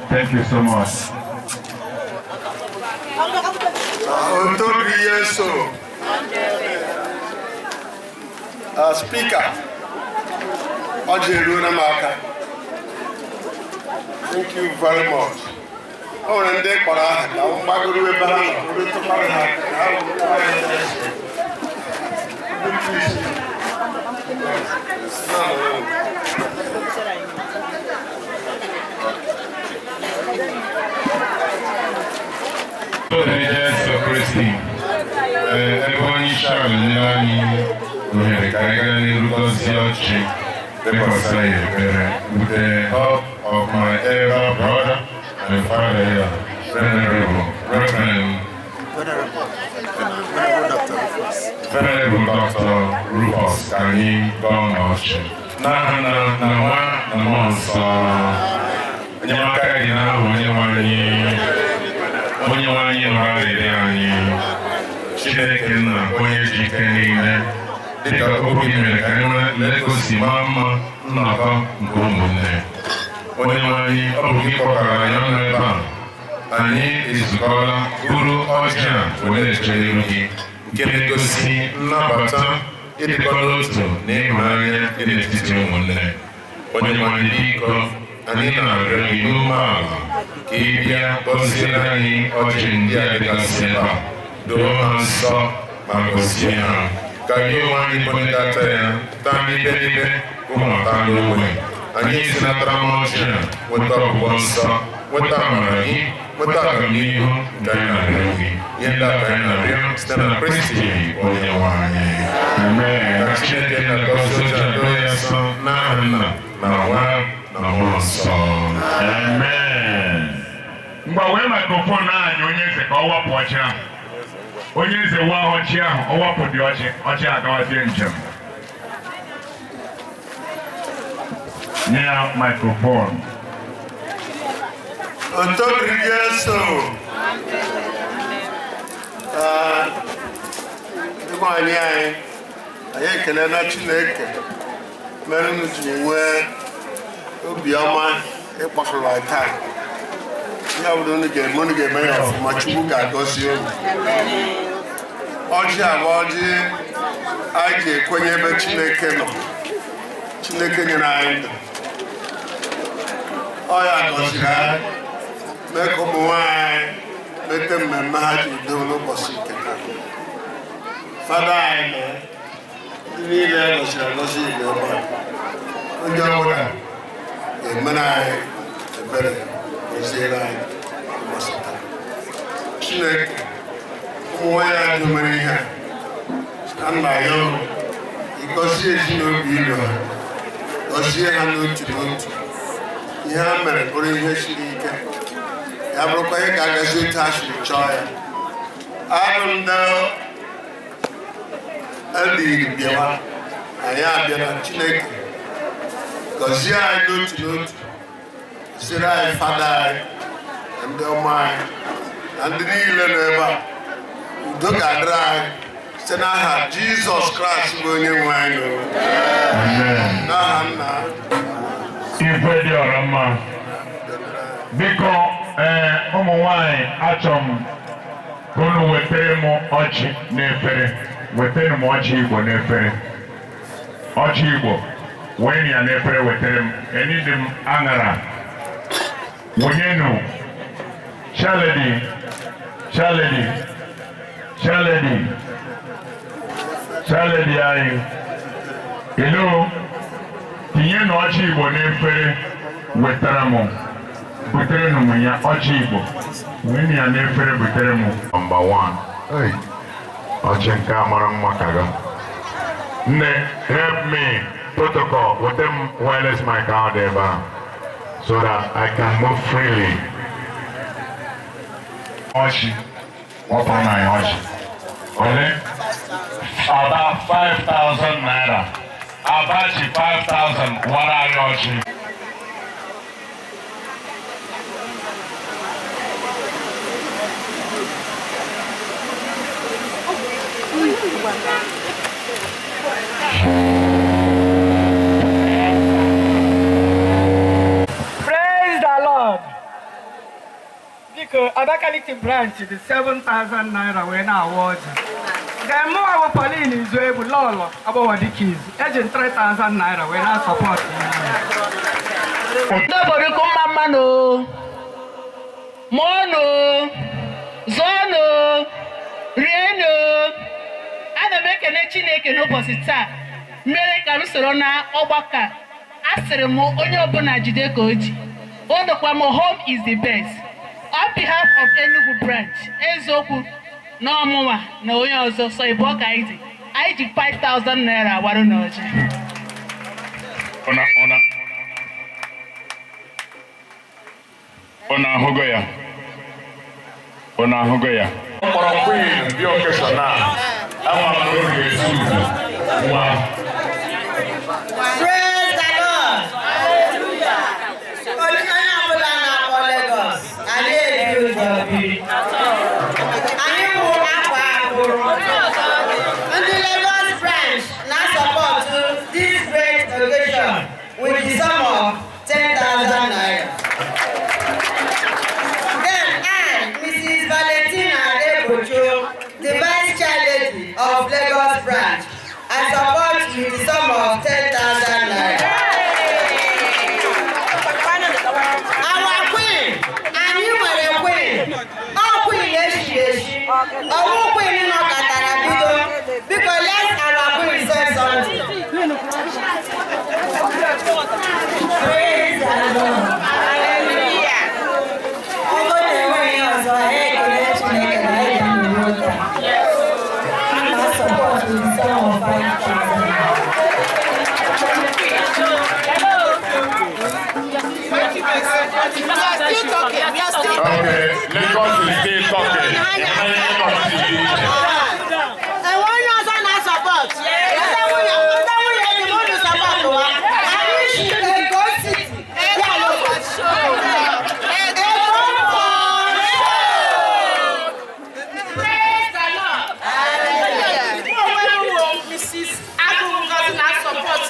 Thank you so much. Speaker, thank you very much. Oh, and they put everyone shall with the help of my elder brother and father here, Venerable Dr. Rufus Kani Donochi. Na monso. Nyamaka ina onye wanyi nọrọ anyị. Chineke nna onye jike niile. Dịka okwu gị mere ka anyị legosi maa mma nnọkọ nke ụmụnne. Onye nwanyị ọ bụ gị kpọkara anyị ọnụ ebe a. Anyị ezukọla buru ọjị a wee na-eche n'iru gị. Nke na-egosi nnabata ịdịkọ n'otu na ịhụnanya dị n'etiti ụmụnne. Onye nwanyị biko anyị na-arịọ gị n'umeala ka ị bịa gọziere anyị ọjị ndị a dịgasị ebe a. Doo ha nsọ ma gozie ha. Ka anyị onwe anyị bụ ndị ata ya taa n'ibe ụmụaka n'ogbe. Anyị sinatara n'ọjị a nweta ọgwụgwọ nsọ, nweta amara gị, nweta agamnihu nke anyị na-arịọ gị. Ihe ndị a ka anyị na-arịọ site na Kristi onye nwe anyị. Ka Chineke na-agọzi ozi a doo ya nsọ n'aha Nna na Nwa na Mmụọ Nsọ. Amen. Mgbanwe mikrofon anyị onye eze ka ọ wapụ ọjị ahụ. Onye eze wa ọjị ahụ, ọ wapụ dị ọjị agawazie njem. Nye ya mikrofon. Otorieso. Ndị anyị ekele na Chineke mere m ji nwee obiọma ịkpọkọrọ taa. Ya bụrụ unu ga-eme ya ọfụma, Chukwu ga-agọzi unu. Ọjị a bụ ọjị anyị ji ekwenye ebe Chineke nọ. Chineke nyere anyị ndụ. Ọ ya gọziri anyị mee ka ụmụ nwaanyị mete mmemme ha ji udo n'ụbọchị nke ha. Fada anyị niile gọziri agọzi igwe ebe a. Onye ọbụla ga-emere anyị ebere gọziere anyị ụbọchị taa. Chineke ụmụ nwanyị anyị mere ihe a nna ya ọrụ ịgọzie ezinụlọ ilu ha, gọzie ha n'otu n'otu. Ihe ha mere bụrụ ihe siri ike, ya bụrụkwa ihe ka agazi otu ha siri chọọ ya. Abụ ndị eldiri bịawa, anyị abịara. Chineke gọzie anyị n'otu n'otu, gọziere anyị fada anyị na ndị ọma anyị na ndị niile nọ ebe a. Udo ga-adịrị anyị site n'aha Jizọs Kraịst bụ onye nwe anyị. N'aha Nna ife dị ọra mma. Biko ụmụ nwanyị achọ m ka unu wetere m ọjị n'efere. Wetere m ọjị Igbo n'efere. Ọjị Igbo wee ya n'efere wetere m. Enidi m aṅara. Wụnyenụ Chaledi anyị. Ilo tinyenụ ọjị Igbo n'efere wetara m. Butere m ya ọjị Igbo. Wee ya n'efere butere m. Number 1. Ọjị nke a mara mma ka ga. Nne, help me protocol with them wireless mic out there so that I can move freely. Ọjị, what on my ọjị? Only about 5,000 naira. Abachi 5,000. What are your ọjị? Praise the Lord. Because Abakaliki branch the 7,000 naira we now award. The more our Pauline is able lolo about the keys. Agent 3,000 naira we now support. Nobody come mama no. Mono. Zono. Rieno. Ana make a Chineke no posita. Mere ka m soro na ọgbaka. Asịrị m onye ọbụla jide ka oji. Odokwa m home is the best. On behalf of Enugu branch, eziokwu na ọmụma na onye ọzọ so ịbụ ọka anyị ji 5,000 naira warụ n'ọjị. Ona ahụgo ya. Mkpọrọ queen dị occasional. Ama m na oge ga-esi ugwu. Praise the Lord. Hallelujah. Onye ọbụla na-akpọ Lagos, anyị eji ụzọ biri. Anyị bụ akwa agbụrụ. Ndị Lagos branch na-asọpọtụ this great occasion with the sum of 10,000 naira. Then I, Mrs. Valentina Ebocho, the Vice Chair Lady of Lagos branch, I support with the sum of 10,000 naira. Our queen, and you were a queen. All queen eshi. Our queen in Okatara Bido. Because let our queen say something. Praise the Lord. Hallelujah. Support with the sum of 5,000. Okay, Lagos is still talking.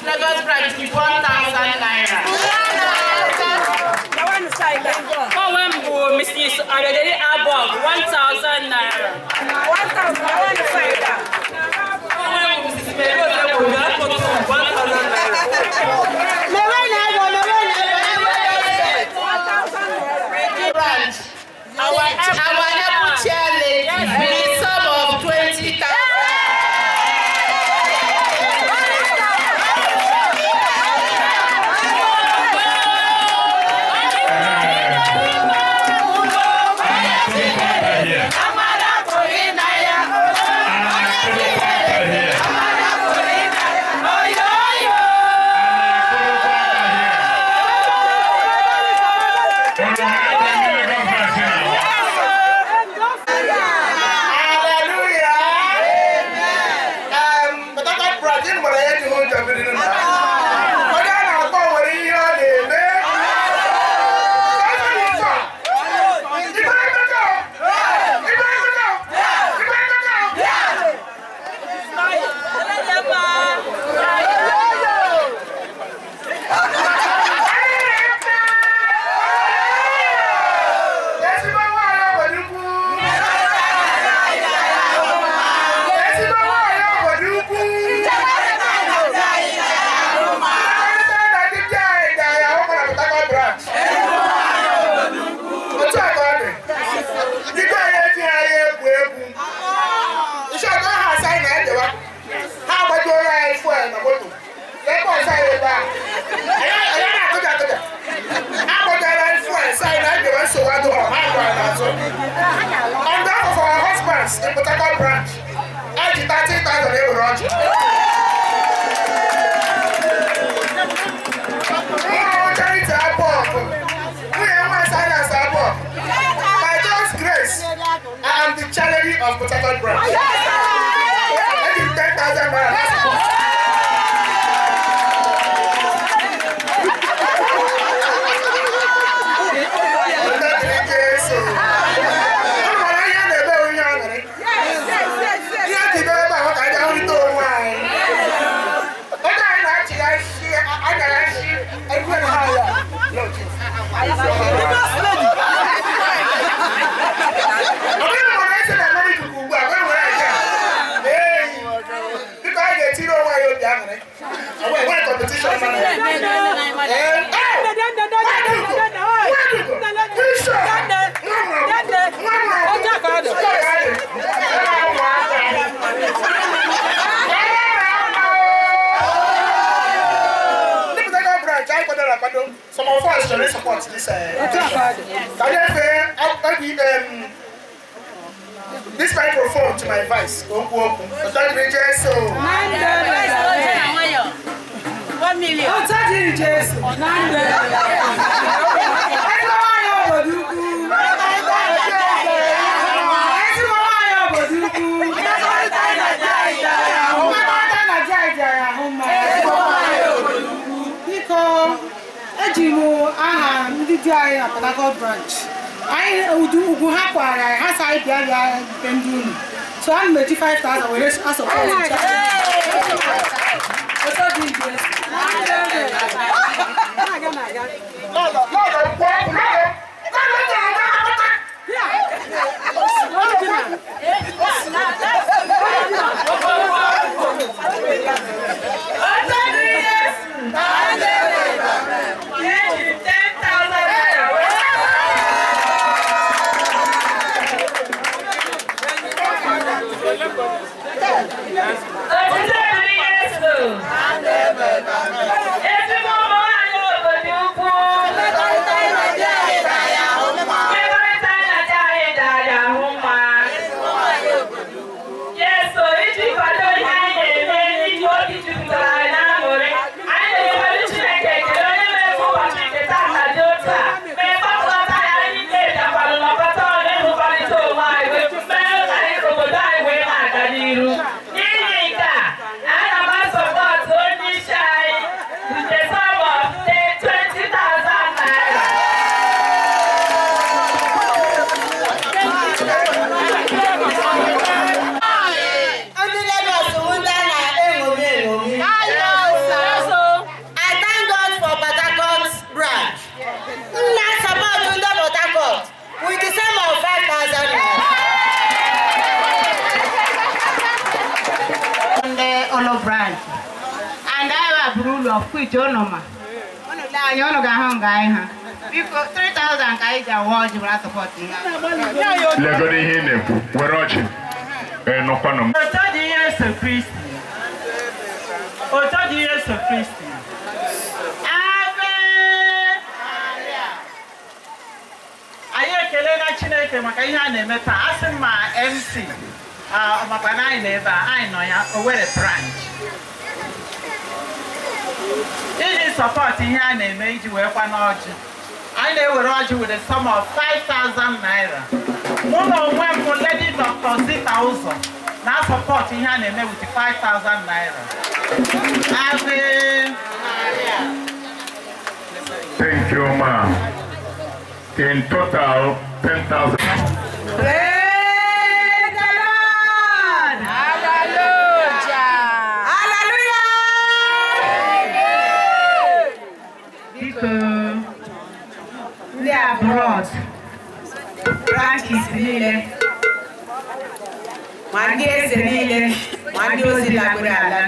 Lagos branch with 1,000 naira. Mrs. Adedele Abog, 1,000 naira. 1,000. I want to say that. Mrs. Melody Oga, 1,000 naira. Branch. Our Apple chair lady with a sum of 20,000. Harcourt branch. Eji 30,000 ewere ọjị. Charity Abok. Nwunye nwa Silas Abok. By God's grace, I am the charity of Port Harcourt branch. Eji 10,000 naira. Some of us should support this. This microphone to my voice. Don't go open. But don't reach so. 1 million. Oh, touching Jesus. Ejimu aha ndị di anyị na Port Harcourt branch. Anyị ugwu ha kwara anyị, ha sa anyị bịa ndị unu. So I'm 5,000 were asọpụrụ. Branch and I have rule of which onoma. One of the Yonoga Hanga, 3,000 Kaija watch you are supporting. Legodi Hine, we're watching. No Panam. 30 years of Christian. 30 years of Christian. Kelena Chineke maka ihe a na-emeta asị ma MC maka na anyị na-ebe anyị nọ ya Owerri branch iji support ihe a na-eme iji wee kwa n'ọjị anyị na-ewere ọjị with a sum of 5,000 naira mụ na onwe m Lady Dr. Zita Ụzọ na support ihe a na-eme with 5,000 naira. Thank you, ma'am. In total, 10,000. Praise the Lord! Hallelujah! Hallelujah! Because we are abroad, branches niile, Mandi eze niile, mandi ozi lagoro ala.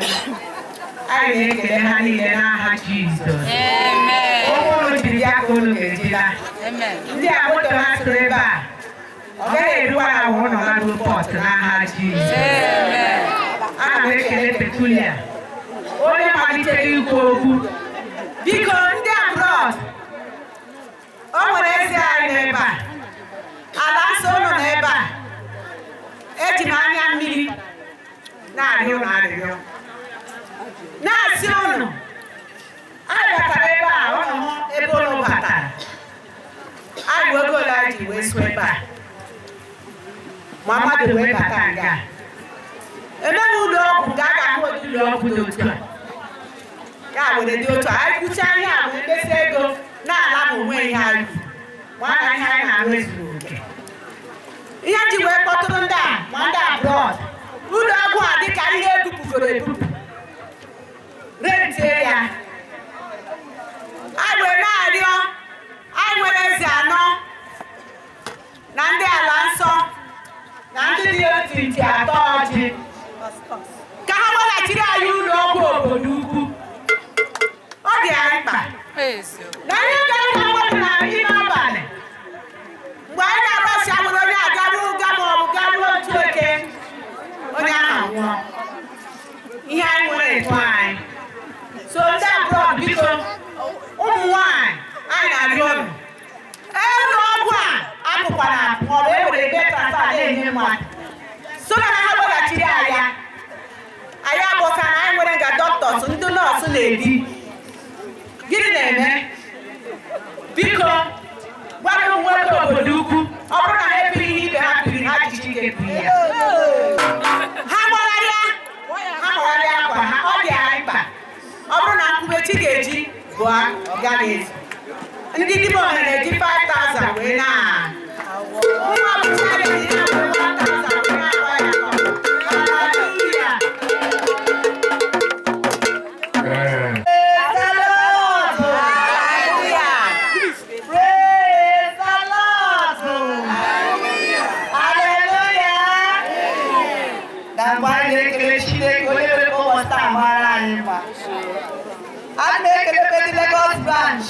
anyị na-ekele ha niile n'aha Jizọs. Ụmụ jiri bịa ka unu ga-ejila. Ndị a moto ha soro ebe a, ọ gaghị eruwa ha wụ nọ na rupọt n'aha Jizọs. Ana m ekele Petulia, onye malitere ikwu okwu. Biko ndị abroad, o nwere ezi anyị n'ebe a, ala nsọ ụlọ n'ebe a, eji m anya ji wee so ebe a ma mmadụ wee bata nga emeghị ụlọ ọgwụ nke a ga-ahụ ụdị ụlọ ọgwụ dị otu a ya were dị otu a anyị kwụcha ihe a bụ mkpesa ego na-ala ma onwe ihe anyị nwana ihe anyị na-arụ ezuru oke ihe ji wee kpọtụrụ ndị a ma ndị abroad ụlọ ọgwụ a dịka ihe ebupụgoro ebupụ rentie ya anyị wee na-arịọ anyị nwere eze anọ na ndị ala nsọ na ndị dị otu iti atọ ọjị ka ha weghachiri anyị ụlọ ọgwụ obodo ukwu ọ dị anyị mkpa na ihe gara ka mmadụ na ime abalị mgbe anyị na-arọsi amụrụ onye agaru ụga ma ọ bụ garuo otu eke onye ahụ nwụọ ihe anyị nwere etu anyị so ndị abroad biko ụmụ nwanyị anyị na-arịọ unu ụlọ ọgwụ a apụkwara apụ ma ọ bụ ewere ebe transfa na-enye mmadụ so na ha weghachiri anyị abụka na anyị nwere nga dọktọs ndị nọọsụ na-ebi gịnị na-eme biko gwara nwoke obodo ukwu ọ bụrụ na ha ebiri ihe ibe ha biri ha jiji ga-ebiri ya ha gbagharịa akwa ha ọ dị anyị mkpa ọ bụrụ na nkwubechi ga-eji bụ ọganiz ndị dịbe ohere eji 5,000 wee na nwa ọbụcha ga-eji ha 1,000 wee na-agba ya haleluya Lagos branch,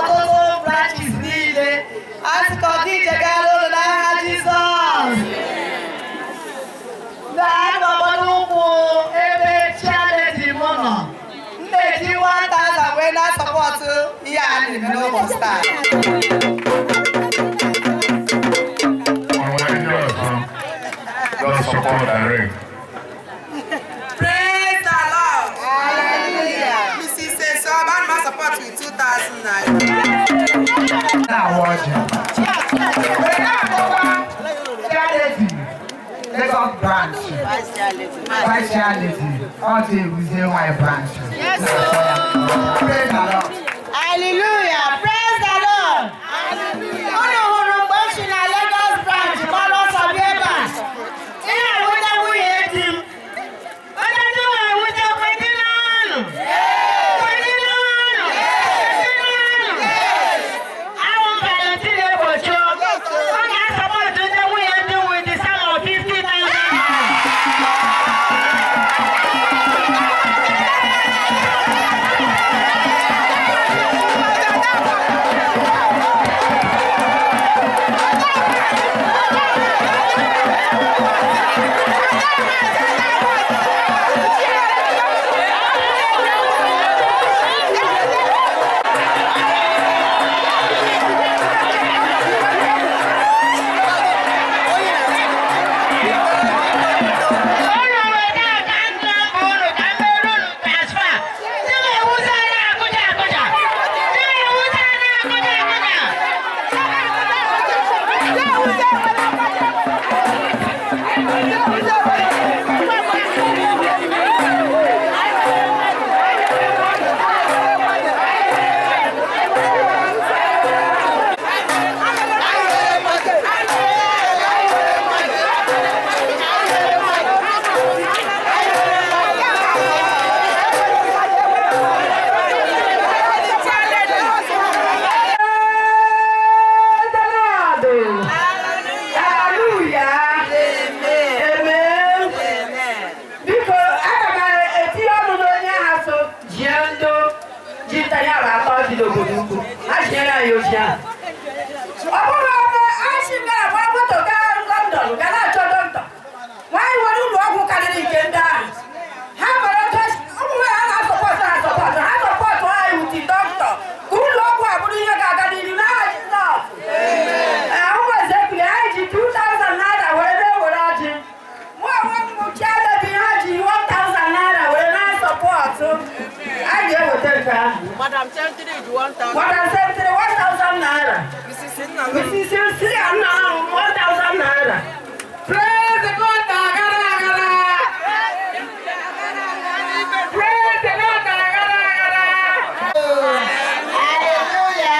all branches niile, as Kodije Galo n'aha Jizọs. Na-anọgbọdụ ụkwụ ebe Charity mụ nọ, m na-eji 1,000 wee na-asọpọtụ ihe a na-eme n'ụbọchị taa. Praise the Lord. Hallelujah. Mrs. Soban must support with 2,000 naira. Lagos branch. Vice Charity. All day we say my branch. Yes, sir. Praise the Lord. Hallelujah. Praise the Lord. Hallelujah. Unu hụrụ mgbe m si na Lagos branch gbara ọsọ bịa ebe a. Ihe awụta nwunye di m. Onye ndị nwe awụta kwedị n'ọnụ. Kwedị n'ọnụ. Awụ Valentine egbochi. Ọ ga-asọpọtụ ndị nwunye ndị with the sum of 50,000. Madam Secretary, 1,000. Madam Secretary, 1,000 naira. Mrs. Cecilia now 1,000 naira. Praise the Lord, praise the Lord, Hallelujah.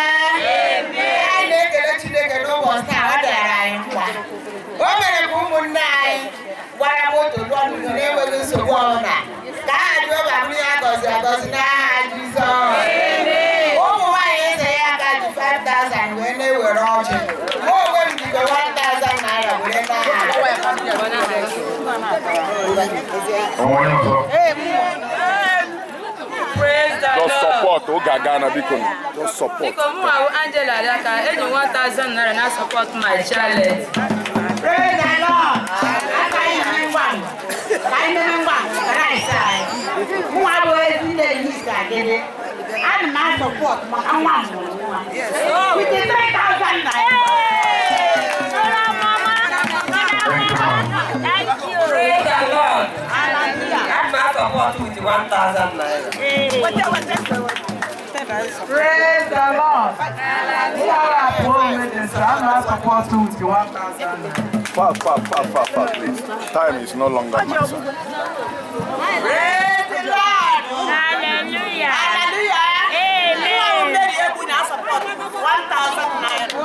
Amen. Ekele Chineke n'ụbọchị taa ọ dịara anyị mkpa. O mere ka ụmụnne anyị gwara moto lụọ n'ụlọ na-enweghị nsogbu ọbụla. Ka aha Jehova bụrụ ya gọziri agọzi n'aha Jizọs. Ụmụ nwaanyị eze ya aka ji 5,000 wee na-ewere ọjị. Mụ onwe m jigo 1,000 naira were n'aha. Praise the Just Lord. support Ogagana Bikon. Just support. Biko mụ ahụ Angela Adaka eji 1,000 naira na support my challenge. Praise the Lord. Agaghị eme ngwangwa. Ka anyị mere ngwangwa ka anyị saa anyị. Nwa bụ ezi na-eyi isi agịrị. Ana m asọpọt maka nwa m mụrụ nwa. With the 3,000 naira. Praise the Lord. I'm not support with 1,000 naira. Praise the Lord. Who are poor with I'm not supposed to with 1,000 naira. Fast, please. Time is no longer my son. Praise the Lord. Hallelujah. Hallelujah. Amen. Ego na support 1,000 naira.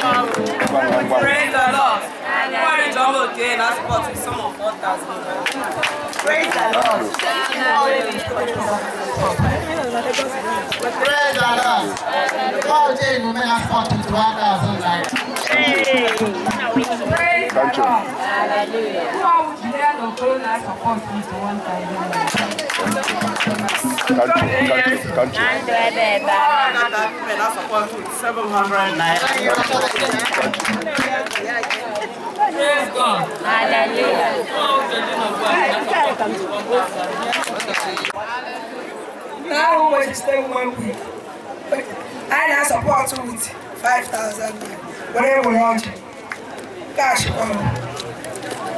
Praise the Lord. Glory to God again. I support with some of 1,000 naira. Praise the Lord. Praise the Lord. All day we may have fought with 1,000 naira. Thank you. Who are we there to go and support with 1,000 naira? Thank you. I support with 700 naira. Praise God. Now we will stay 1 week. I support with 5,000 naira. Whatever we want. Cash come.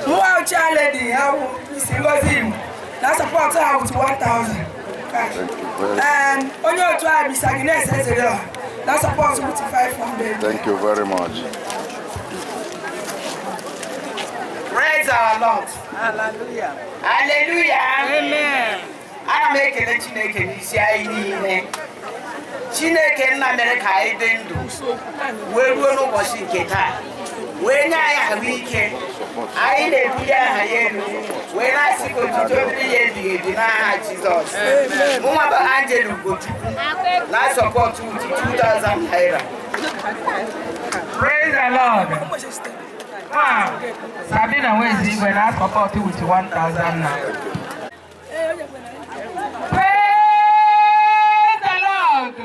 Who are lady? How is him? I support her with 1,000 cash. And on your tribe is Agnes Ezra. I support with 500. Thank you very much. Praise our Lord. Hallelujah. Hallelujah. Amen. Ana m ekele Chineke n'isi anyị niile. Chineke nna mere ka anyị dị ndụ wee ruo n'ụbọchị nke taa wee nye anyị ahụike. Anyị na-ebuli aha ya elu wee na-asị ka otuto dịrị ya ebighị ebi n'aha Jizọs. Mụnwa bụ Angela Ugochukwu na-asọpọtụ uti 2,000 naira. Praise the Lord. Wow. Sabina Wezi when I support with 1,000 naira. Praise the Lord.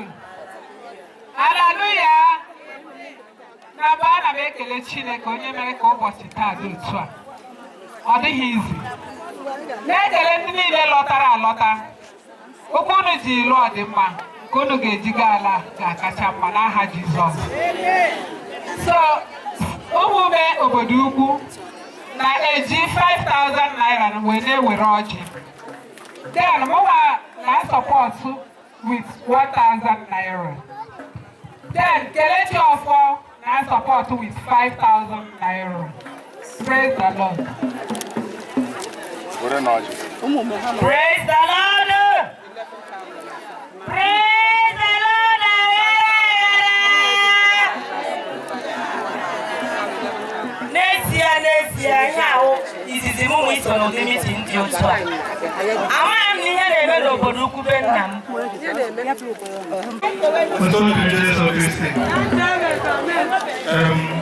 Hallelujah. Na bana bekele Chineke onye mere ka ụbọchị taa dị otu a. Ọ dịghị izu. Na-ekele ndị niile lọtara alọta. Okwu unu ji lụọ dị mma. Ka unu ga-ejiga ala ga-akacha mma n'aha Jizọs. So, ụmụme obodo ukwu na-eji 5,000 naira wee na-ewere ọjị. Then, mụwa na-support with 1,000 naira. Then, Kelechi Ofo na-support with 5,000 naira. Praise the Lord. Praise the Lord. Praise the Lord. N'ezie ya izizi m nwe iso n'ụdị meeting dị otu a. Amaghị m ihe na-eme n'obodo ukwu be nna m.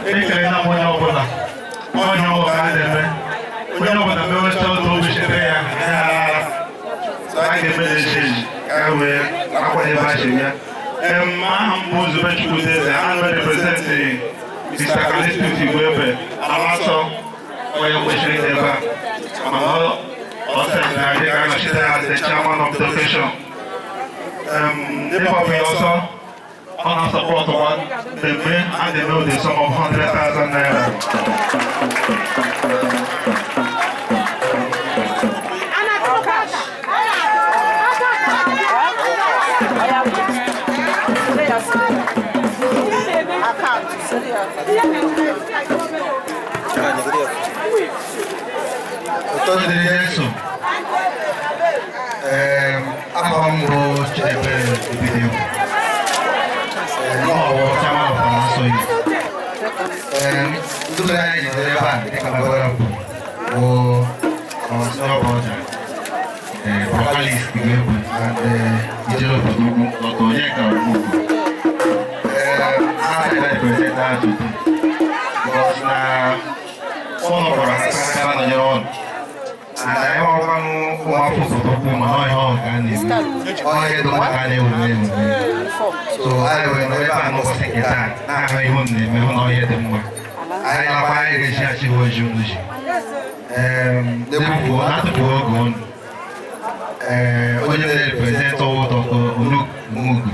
Ekele na onye ọbụla onye ọbụla na-eme onye ọbụla mewecha otu obichere ya ala so a ga-eme na-eji ka wee akwanyebe achị ya. Aha m bụ Zubechukwu Eze, ana m represent Mr. Kalispiti Igwebe Amasọ onye kwesịrị ebe a. Ọ sị na anyị ga-anọchite as the chairman of the occasion. Ndị papa ya ọsọ ọ na-asọpọtụ mmemme a na-eme the sum of 100,000 naira. Ụtọ dịrị Yesu. Afọ m bụ Chidebere Ebidegwu. N'ọwụ chama ọfọ na-asọ Igbo. Ndị be anyị nọrọ ebe a dịka Bagora bụ senior brother, vocalist Igbo and ijele obodo ugwu Dr. Onyeka Ogbugo. I represent that today because one of our ancestors on your own. And I want to walk to the room, I don't so I will never know what it is. I won't know yet the more. I am a research was the book not to work on. When you represent all Dr. Uluk Mugu,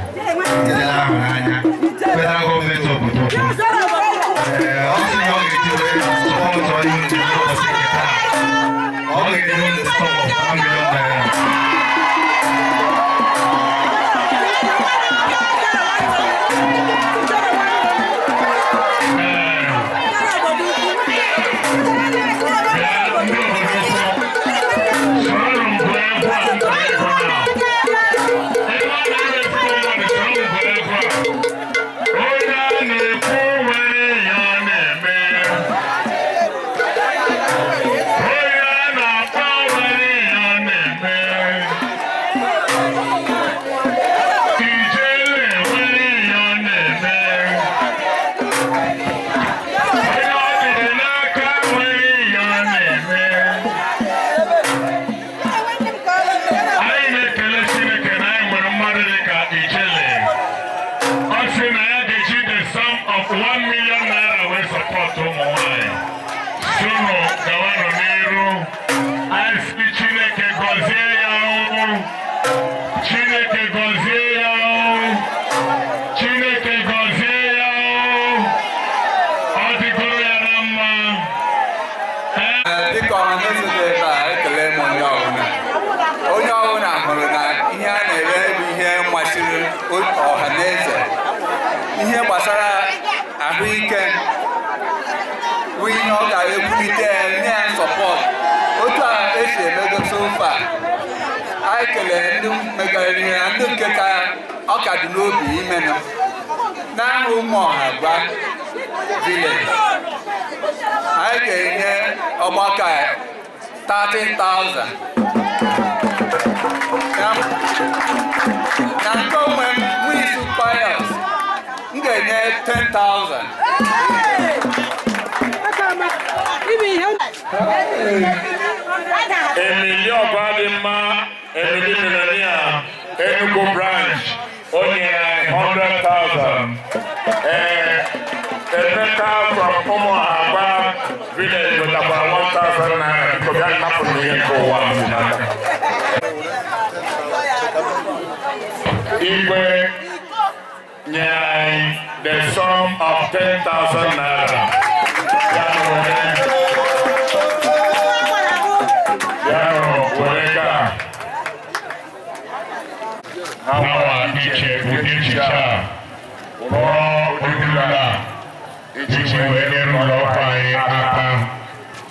Emilio Badima, Emily Millennia, Enugu branch, only 100,000. Emeka from Omohaba village with about 1,000 naira. Because that's not for me for one. Igwe Nyai, the sum of 10,000 naira. Our teacher, or Udula, which were Ropai Aka,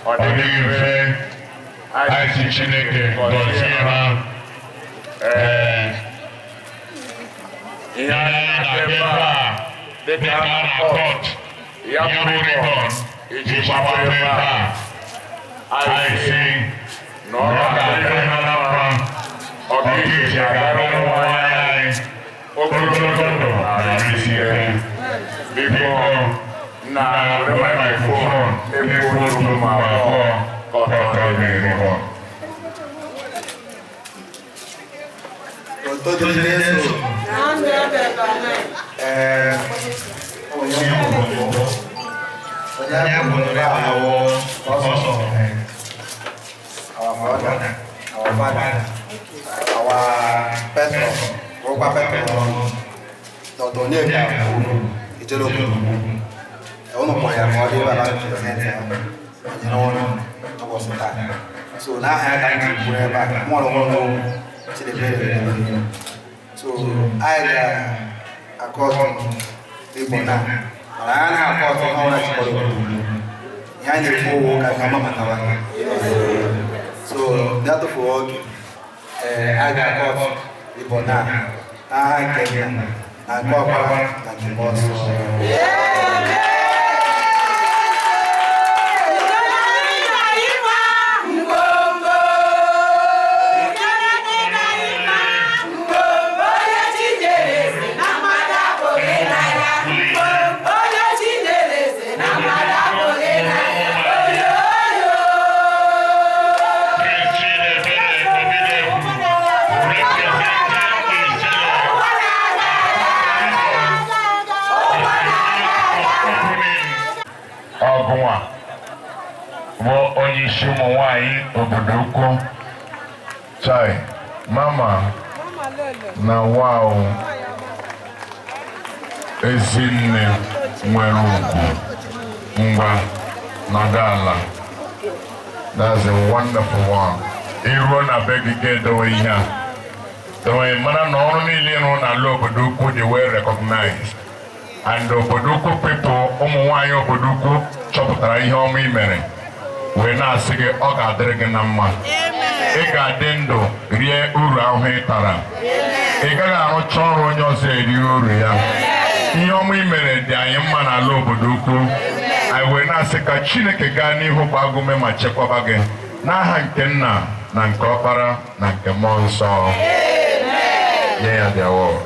or the River, I see Chineke, Gosira, Yana, the Kana Court, Yamurikon, it is our I sing, Nora, Obi, before now, my phone, every phone to my phone, our father, our pastor. ọkwa pepe dọdọ onye ka ijere obodo ụnụ kpọrọ ya ka ọ dị ebe a na-prezentị ya nyere ọrụ ụbọchị taa so n'aha ya ka anyị kwuru ebe a mụọrọ ọrụ Chidebere so anyị ga-akọtụ Igbo na mana anyị na-akọtụ ihe ọbụla chịkọrọ obodo ihe anyị na-ekwu owu ka nke ọma matawa so na-atụfu oge a ga-akọtụ Igbo na n'aha nke nna na nke ọkpara na nke mmụọ nsọ. Ọgụnwa bụ onye isi ụmụ nwanyị obodo ukwu chai mama na wow ezinne nwere ugwu ngwa nọdụ ala. That's a wonderful one. Iruo na be gị ga-edowe ihe a dowe mana na ọrụ niile ịrụ n'ala obodo ukwu dị well recognized. And obodo ukwu people ụmụ nwanyị obodo ukwu chọpụtara ihe ọma i mere wee na-asị gị ọ ga-adịrị gị na mma. Ị ga-adị ndụ rie uru ahụ ị tara. Ị gaghị arụcha ọrụ onye ọzọ eri uru ya. Ihe ọma i mere dị anyị mma n'ala obodo ukwu. Anyị wee na-asị ka Chineke gaa n'ihu gbaa gị ume ma chekwaba gị n'aha nke Nna na nke Ọkpara na nke Mmụọ Nsọ. Nye ya the award.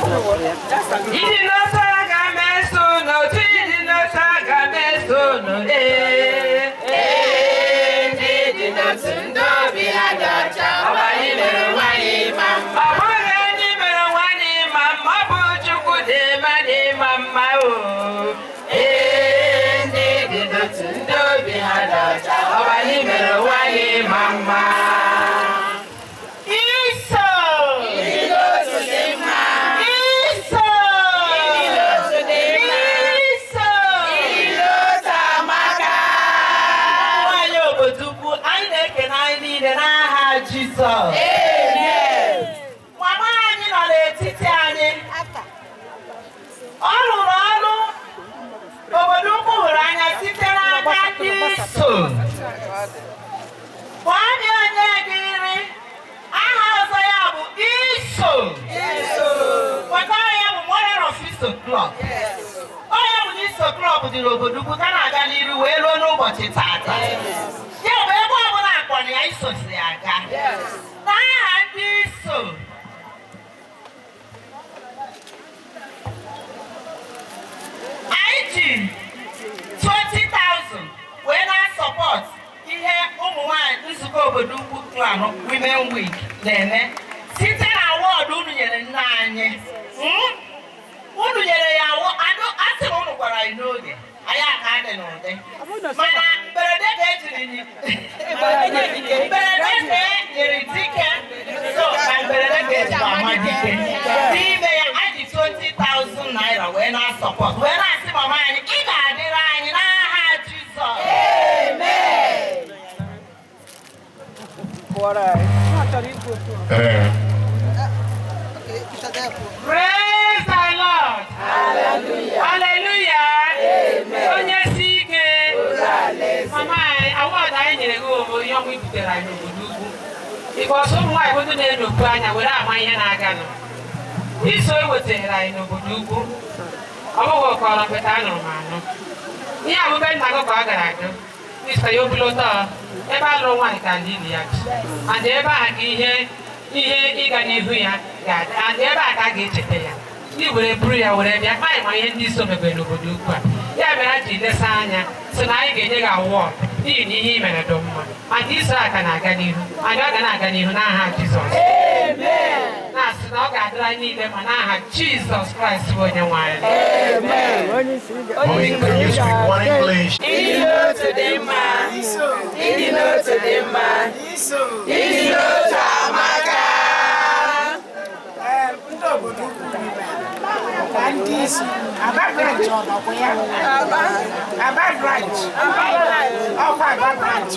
Idi n'ọsọ aga m eso n'otu idi n'ọsọ aga m eso n'ode. Ndị dị n'otu ndị obi ha dị ọcha, ọ bụ anyị mere nwanyị ma mma. Ọ bụghị anyị mere nwanyị ma mma, ọ bụ Chukwu dị mmadụ ma mma o. Ndị dị n'otu ndị obi ha dị ọcha, ọ bụ anyị mere nwanyị ma mma. Mama anyị nọ n'etiti anyị. Ọ rụrụ ọrụ obodo ukwu hụrụ anya site n'aka ndị so. Nwanyị onye gị nri aha ọzọ ya bụ Iso. Pụta ya bụ Model of Iso Club. Onye bụ Iso Club dị n'obodo ukwu ka na-aga n'iru wee ruo n'ụbọchị tata. Ya bụ ebe ọbụla akpọrọ ya isosi aga. N'aha ndị Iso. Anyị ji 20,000 wee na-asọpọt ihe ụmụ nwanyị nzukọ obodo ukwu Clan Women Week na-eme site na awọdụ unu nyere nna anyị. Unu nyere ya asị na unu gwara anyị n'oge anyị aka dị n'ụdị mana mberede ka ejiri mberede ka nyere dike so na mberede ka eji ama dike n'ime ya anyị 20,000 naira wee na-asọpọt wee na-asị mama anyị ị ga-adịrị anyị n'aha Jizọs. Praise the Lord. Hallelujah. Hallelujah. Amen. Onye si ike. Mama anyị awọdụ anyị nyere gị ihe ọnwa ibutere anyị n'obodo ukwu. Because ụmụ nwaanyị bụ ndị na-enyopu anya were ama ihe na-aganụ. Iso ewetara anyị n'obodo ukwu. Ọ bụghị ọkọrọ mpeta anụrụ m anụ. Ihe abụbe nna gị ka ọ gara aga. Mr. Yobuloto ebe alụrụ nwaanyị ka ndị ili ya ji. And ebe a ka ihe ịga n'ihu ya ga-adị. And ebe a ka a ga-echeta ya. Ndị were buru ya were bịa anyị ma ihe ndị Iso mebere n'obodo ukwu a. Ya mere ha ji lesa anya so na anyị ga-enye gị awọd n'ihi na ihe i mere dị mma. Ma ndị Iso a ka na-aga n'ihu. Anyị ọ ga na-aga n'ihu n'aha Jizọs. Na-asị na ọ ga-adịrị anyị niile ma n'aha Jizọs Kraịst bụ onye nwe anyị. Ịdị n'otu dị mma, ịdị n'otu dị mma, ịdị n'otu amaka. Ndị obodo ukwu na ndị isi Aba branch ọnọkwa ya? Aba branch. Ọkwa Aba branch.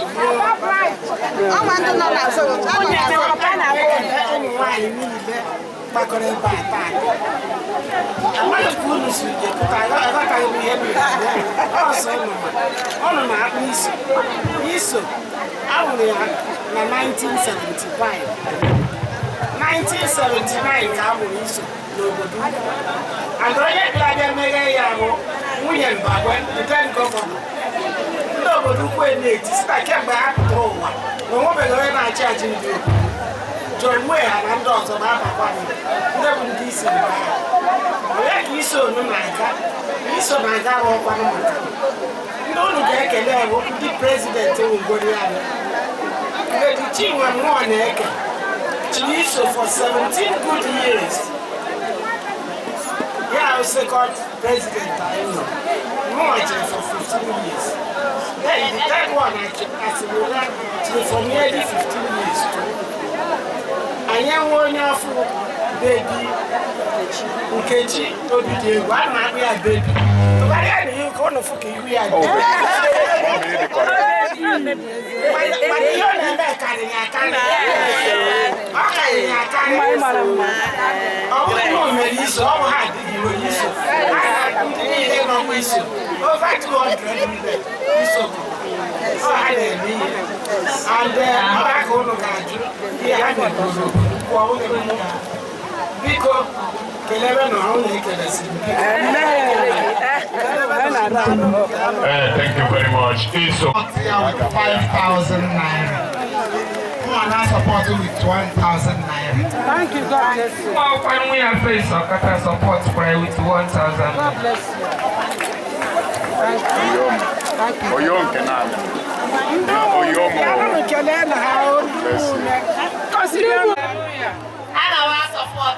Ọnwa ndị nọ n'azụ onye ụmụ nwaanyị niile gbakọrọ ebe a taa. Amaghị ka unu si jepụta aghọtaghị m ihe mere ọsọ ọnụ na-akpụ iso. Iso ahụrụ ya na 1975. 1979 ka a mụrụ Iso n'obodo and onye bịara bịa meghe ya bụ nwunye Mbagwe nke gọvanọ. Ndị obodo ukwu na-eti sị na kemgbe ha pụtara ụwa na onwebeghị onye na-achị achị ndị obodo. John Weah na ndị ọzọ na-abakwa ndị bụ ndị isi mgbe ahụ. Onye ka Iso unu na-aga? Iso na-aga rụọkwanụ maka ndị unu ga-ekele bụ ndị prezidenti Ugodi anyị. Lady Chinwe Mmụọ na-eke Iso for 17 good years. Yeah, I was second president. More for 15 years. Then the third one, actually for nearly 15 years too. And then one of baby Nkechi Obidiegwu. I'm not a baby. But I didn't go to fucking you. Thank you very much. Iso. 5,000 naira. Who are now supporting with 1,000 naira. Thank you, God bless you. Well, when we are faced, I can support prayer with 1,000. God bless you. Thank you. Oyom Kenan.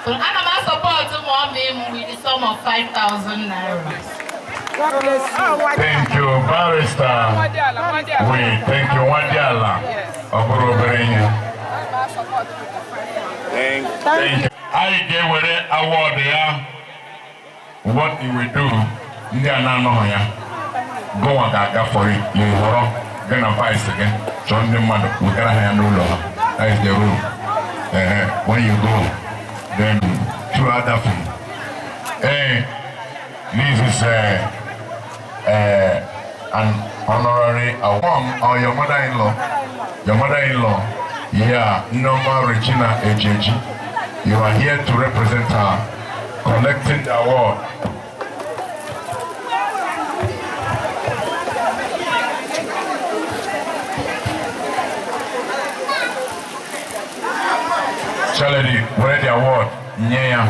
Ana m support mommy with the sum of 5,000 naira. Thank you, Barrister. We thank you, Wadiala. Thank you. I gave it award there. What you will do, you are not know ya. Go and go for it. You are gonna vice again. John the mother, we gotta handle law. That is the rule. When you go, then through other thing. This is an honorary award or your mother-in-law. Your mother-in-law, yeah, Norma Regina Ejeji. You are here to represent her, collecting the award. Charlie, where the award? Nyea,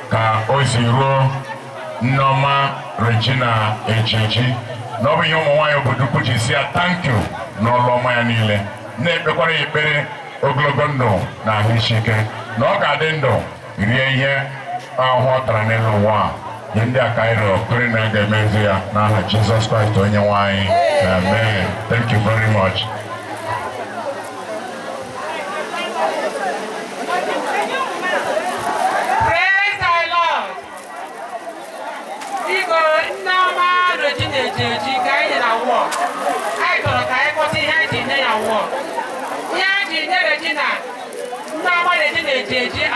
ka Oisiro Norma Regina Ejeji. No be young one who could say thank you. No Loma Nile. Never quite a better Oglogondo, na Hishike. No Gadendo, Rie, our water and Eloa. India Cairo, Kurina de Mezia, now Jesus Christ on your wine. Amen. Thank you very much.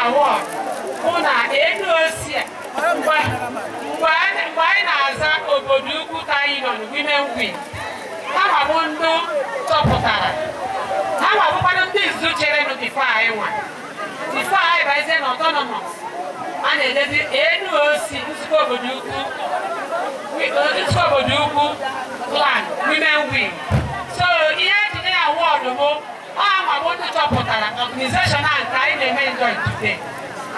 Award. Una Edosia. Why na-aza obodo ukwu Tayinon Women Win. Ha bụ ndị chọpụtara. Ha bụkwanụ ndị izu chere nụ bifo anyị nwa. Bifo anyị bazie na autonomous. A na-edezi Edosia nzukọ obodo ukwu clan Women Win. So ihe ejide ya award bụ I'm ndị chọpụtara organization a nke anyị na-eme enjoy today.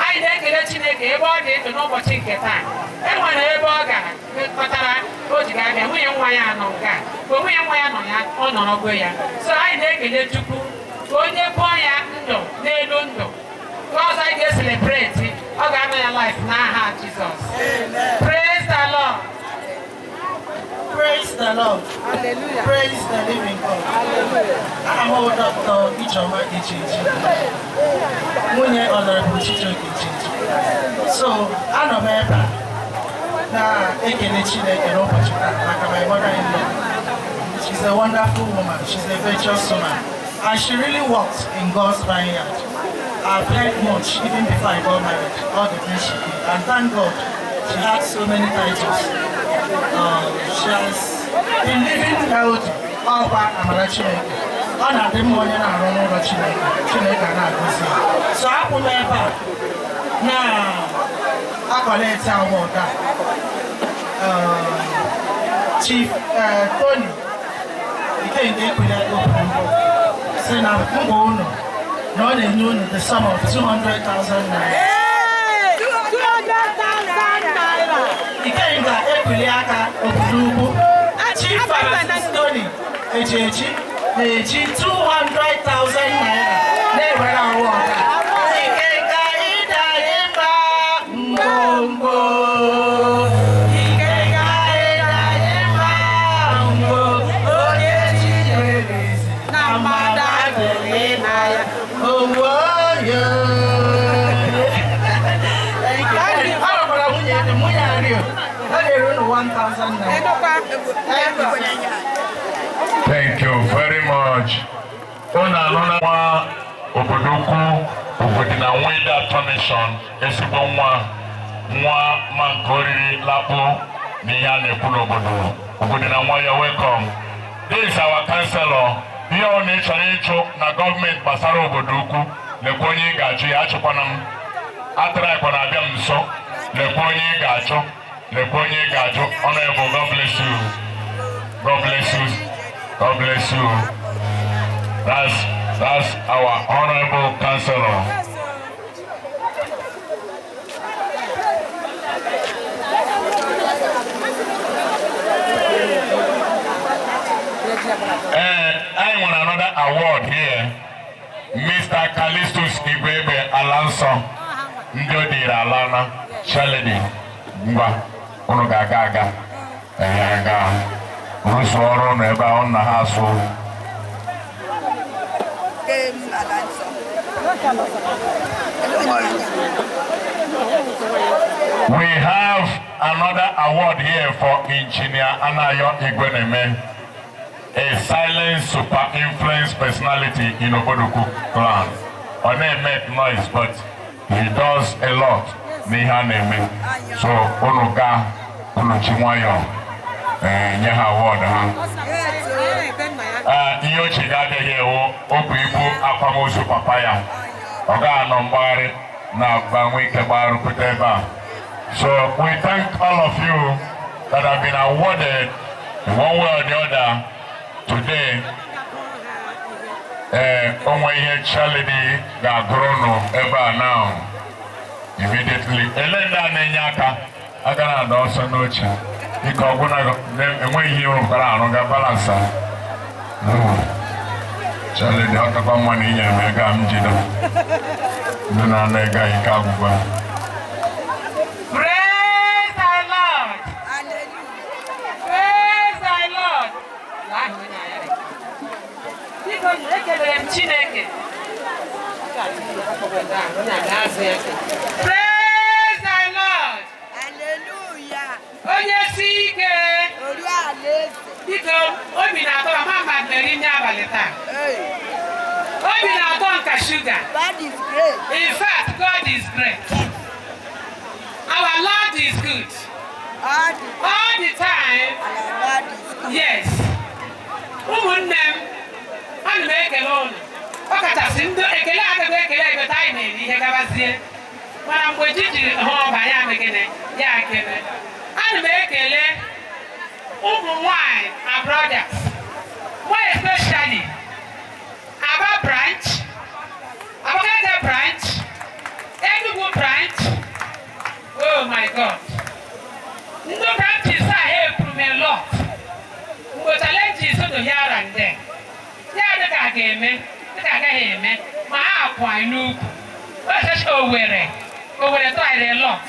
Anyị na-ekele Chineke ebe ọ dị ndụ n'ụbọchị nke taa. Enwere ebe ọ gara kpatara o ji ga-abịa nwunye nwa ya nọ nke a. Mgbe nwunye nwa ya nọ ya ọ nọrọgo ya. So anyị na-ekele Chukwu ka onye bụọ ya ndụ n'elu ndụ. Ka because I get celebrate ọ ga-anọ ya life n'aha Jizọs. Praise the Lord. Praise the Lord. Hallelujah. Praise the living God. Hallelujah. I'm a Dr. Ichoma Ichichi. Munye Honorable Chijoke Ichichi. So, I'm a member. Now, ekele Chineke n'ụbọchị taa maka my mother-in-law. She's a wonderful woman. She's a virtuous woman. And she really works in God's vineyard. I've heard much even before I got married, all the things she did. And thank God, she had so many titles. She has been living healthy all back Amara Chineke. Ọ na-adị mma onye na-arụ n'ụlọ Chineke. Chineke na-agọzi ya. So hapụ m ebe a na-akwalite award a. Chief Tony Ikenga Ekwuya Okwurugo sị na mbọ unu na ọ na-enye unu the sum of 200,000 naira. 200,000 naira. Ikenga Ekwuya Okwurugo Chief Francis Tony Ejechi na-eji 200,000 naira na-ewere award a. Ikenga ịdara mba ngwongwo. Thank you very much. Ona alona wa obodoku obodina weda tonation esibo nwa mankori lapo ni ya na ekwu n'obodo obodina nwa ya welcome. This is our councillor. Ihe ọ na-echere ịchụ na gọọmenti gbasara obodoku lekwa onye ị ga-achụ ya achụkwana m atara ikwa na-abịa m nso lekwa onye ị ga-achụ lekwa onye ị ga-achụ. Honorable, God bless you. God bless you. God bless you. That's our honorable councillor. I want another award here. Mr. Callistus Ibebe Alonso Ndodira Alana Shaledi Ngwa unu ga-aga rụsụ ọrụ n'ebe ọ na ha so. We have another award here for Engineer Anayo Igweneme, a silent super influence personality in Obodoku clan. Her name make noise, but he does a lot. Nihaneme. So Onuga Unuchiwayo Nyaha award. Iyochi gade here obu ibu akwamozu papaya. Oga Nombari na Bangwi Kebaru Kuteba. So we thank all of you that have been awarded in one way or the other today. Onwe ihe Charlie ga-agụrụ ebe now. Immediately. Elenda na-enye aka na-ada ọsọ n'oche. Ike ọgwụna enweghị ihe rụkwara arụ ga balansa. Charlie dị ọkakwa mma na inye m ego a m jido. Ndị na-ana ego ike agwụgwa. Praise the Lord. Praise the Lord. Biko ekelere m Chineke. Praise the Lord. Hallelujah. Onye si ike. Biko obi na-atọ mama mmeri n'abalị taa. Obi na-atọ nka sugar. God is great. In fact, God is great. Our Lord is good. All the time. Yes. Ụmụnne m, ana m ekele unu. Ọ kachasị ndị ekele agaghị ekele ebe anyị na-eri ihe gabazie. Mana mgbe ji jiri hụ ọba ya megide ya ekele. Ana m ekele ụmụ nwanyị na brothers. More especially Aba branch, Abakata branch, Enugu branch. Oh my God. Ndị branches a help me a lot. Mgbe challenges do here and there. Ya dịka ga-eme, dịka agaghị eme, ma ha akwa n'ukwu. especially Owerri tried a lot.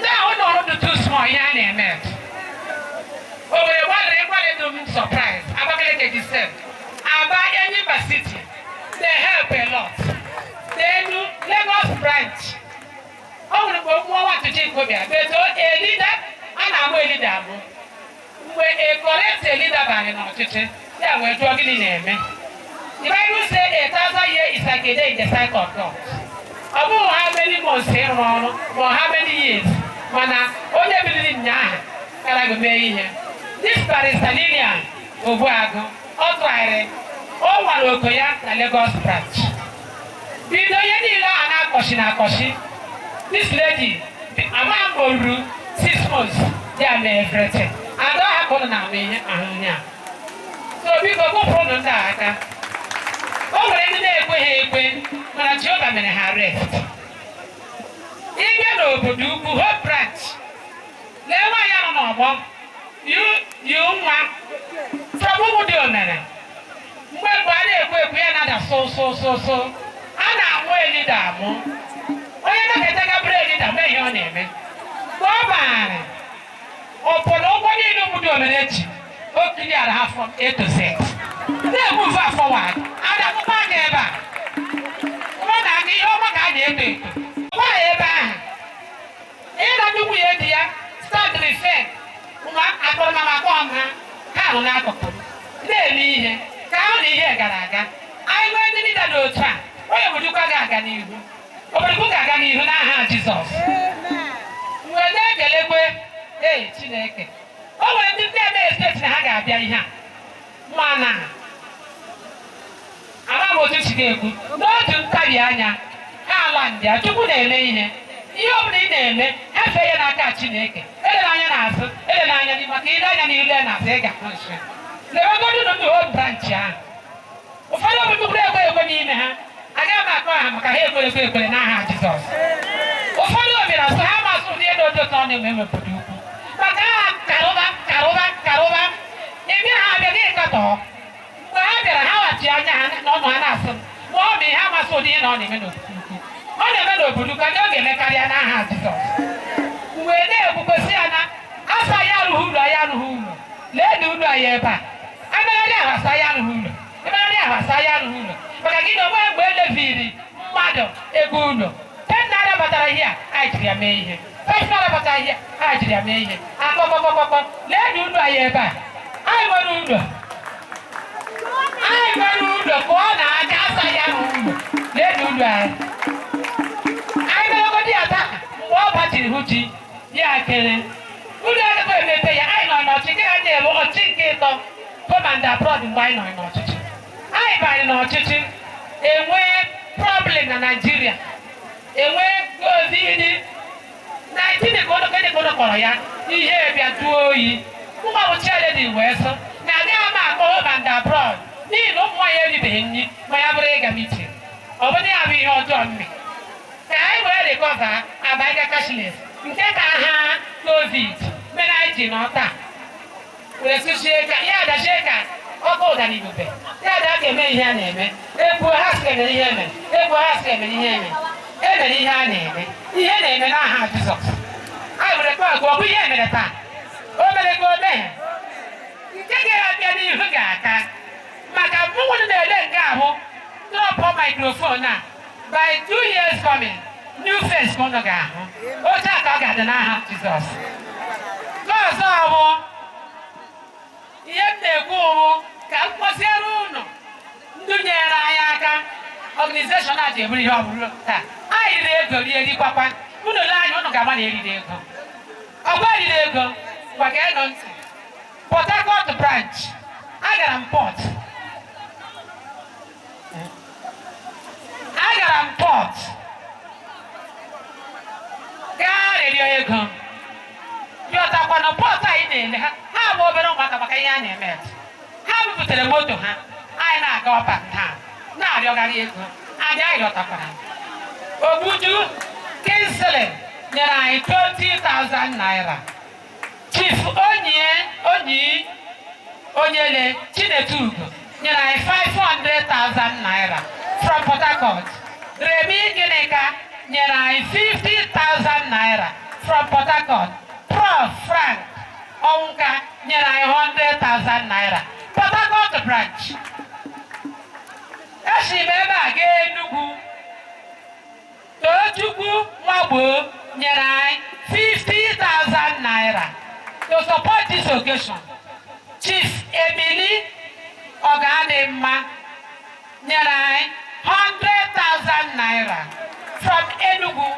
Now no too small here in met. Owerri one surprise. Abakaliki the same. Aba University, they help a lot. They do Lagos branch. Only want to take over. They do a leader and I'm a leader. When a correct leader by an authority, they were talking in a man. The Bible says 1,000 years is like a day in the cycle of God. About how many months here or how many years? When I only believe in Yah, and I will marry him. This barrister Lillian Obuago, Otraire, all one Okoya, and Lagos branch. We know any law and Akoshi. This lady, Amam Boru, 6 months, they are everything. I don't have one now. So we go from that. Over any day, when I joke, I'm in a arrest. Even over Dubu, her branch. Never young, you want from who do you know? Well, we are another so. And I'm waiting down. Oh, you're not getting a break in the way your name. Go on. Open nobody who do a minute. Okay, I have from A to Z. They move forward. And I'm back ever. What I need, oh my God, why ever? And I do we dear. Start to reflect. I told my mama, how not to come. They need it. Count here, Garaga. I went to need a little trap. Where would you go? Over the book, I got you now, Jesus. When they get away, hey, Chineke. Oh, when did they expect to have a here? Mana. I'm about to see you. Not to Kayana. Alandia, to put a lane. You only name it, have a Chineke. Elena, Elena, and you learn as a function. They were going to do old branch. Follow me to play away when you know. I got my car, I have to pay for an hour, Jesus. Follow me, so how much will you do to on the member for you? But Carova, if you have a little cut off, well, I better how much you not one answer. Mommy, how much will you on the menu? On the menu, you can go get a carrier now, Jesus. We're there because as I am who, let you know I am back. I never say I am who. But I get away with the video, Madam, a good. 10 naira here, I can make it. 5 naira here, I can make it. I go, let you know I am back. I will do. The corner, I just I am. Let you know. I never did that. What about you, Hoochie? Yeah, I can. Who doesn't pay? I know not to get a deal or chicken. Come and abroad and buy no chicken. I buy no chicken. A way problem in Nigeria. A way goes in 19 Korea. You hear me at 2 who I will tell you West. Now they are home and abroad. Need no more anything. My average meeting. Over there, I will join me. I wear the cover. I buy the cashless. In case I have COVID. When I did not that. With a shaker, yeah, the shaker. Oh, go than you pay. Yeah, that can make your name. If we ask him in Yemen, if we ask him in Yemen, every name, he had him and I have to talk. I would have gone with him at a time. Over the good man. You can't get up any Hugaka. But I'm going to let go. Drop on microphone now. By 2 years coming, new face going to go. Oh, that I got an eye, Jesus. God's all. Yet they go, Calposeruno. Dunyara Ayaka, organization at every home. I read the lady papa, who the line on the Gamma every day. A where did they go? What I don't see. But I got the branch. I got a pot. I got a pot. God, you go. You're talking about pot I did. How over on Macayana met? How put the motor, huh? I now go back town. Now you're going to go. And I got up on. Or would you cancel it? Then I 30,000 naira. Chief Onyele, Chinetugo. Then I 500,000 naira from Port Harcourt. Remi Ginika nyere anyị 50,000 naira from Port Harcourt. Prof Frank Onwuka nyere anyị 100,000 naira. Port Harcourt branch. Esi m ebe a gaa Enugu. Tochukwu Nwagbo nyere anyị 50,000 naira to support this occasion. Chief Emily Oganimma nyere anyị 100,000 naira from Enugu.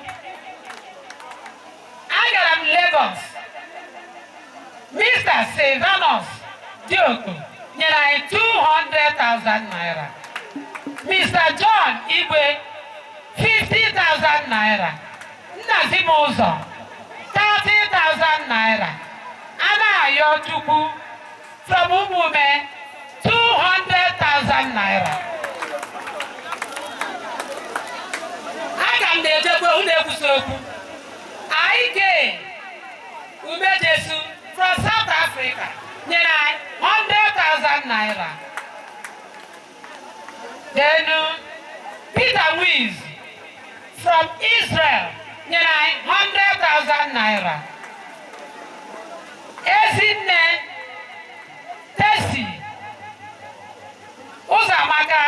Agara m Lagos. Mr. Silvanus Dioko nyere anyị 200,000 naira. Mr. John Igwe 50,000 naira. Nnazimuzo 30,000 naira. Anayo Chukwu from Umume 200,000 naira. Aga m na-ejekwe ụlọ ekwusi okwu. Aike Umejesu from South Africa nyere anyị 100,000 naira. Then Peter Wiz from Israel nyere anyị 100,000 naira. Ezinne Tesi Ụzọamaka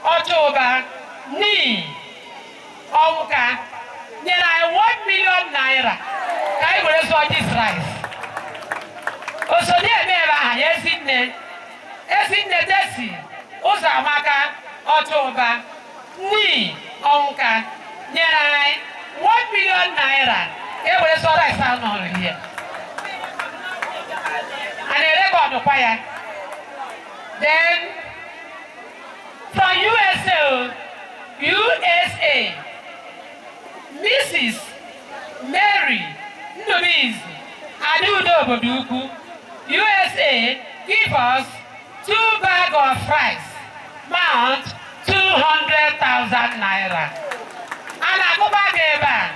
Ọchụba Ni Onwuka nyere anyị 1 million naira ka anyị were zụọ dis rice. Osodi eme ebe aha ya Ezinne Tesi Ụzọamaka Ọchụba Ni Onwuka nyere anyị 1 million naira ka e were zụọ rice ahụ n'ọrụ ihe. And a record choir. Then from USA, Mrs. Mary Ndubizi Adudo Boduku, USA, give us 2 bags of rice, mount 200,000 naira. And I go back there.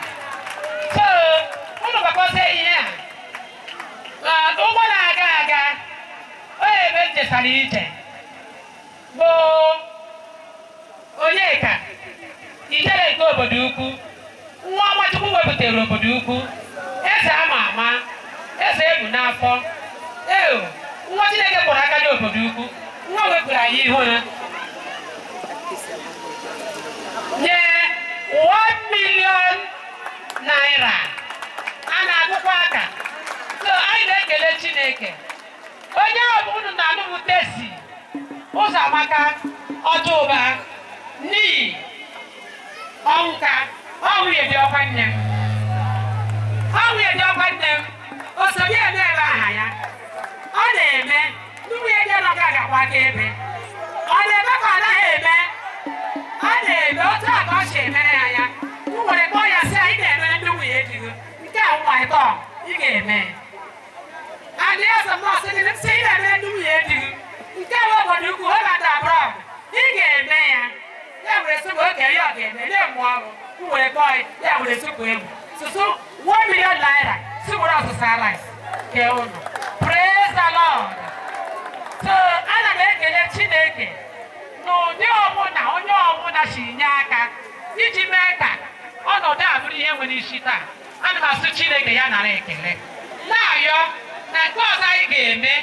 So, one of us say, yeah. Ụgbọ na-aga aga onye ebe njesara ije bụ Onyeka ijere nke obodo ukwu. Nwa Nwachukwu wepụtara obodo ukwu. Eze ama ama, eze ebu n'afọ. Nwa Chineke kpọrọ aka n'obodo ukwu. Nwa wepụrụ anyị ihu ya. Nye 1 million naira. A na-agụkwa aka. So anyị na-ekele Chineke. Onye ọbụla na-anụ Tesi Ụzọamaka Ọchụba Ni Onwuka ọnwụye dị ọkwa nne m. Ọnwụye dị ọkwa nne m. Osobi eme ebe aha ya. Ọ na-eme nwunye dị ọnọga agakwa aka ebe. Ọ na-eme ka ọ naghị eme. Ọ na-eme otu a ka ọ si emere ya ya. M nwere kpọọ ya sị anyị na-eme ndị nwunye di gị. Nke a nwa ịtọ ị ga-eme. And yes, I'm not saying that I do it. You can't walk on you, go over that abroad. You get there. That was so okay, you get there. Then one who will boy, that will super him. So 1 million naira. See what else is rice. Praise the Lord. So I make a chineke. No, no one shinyaka. Did you make that? Oh no, that would hear when you shit out. And my chineke yanareke. Now you're. Na God anyị ga-eme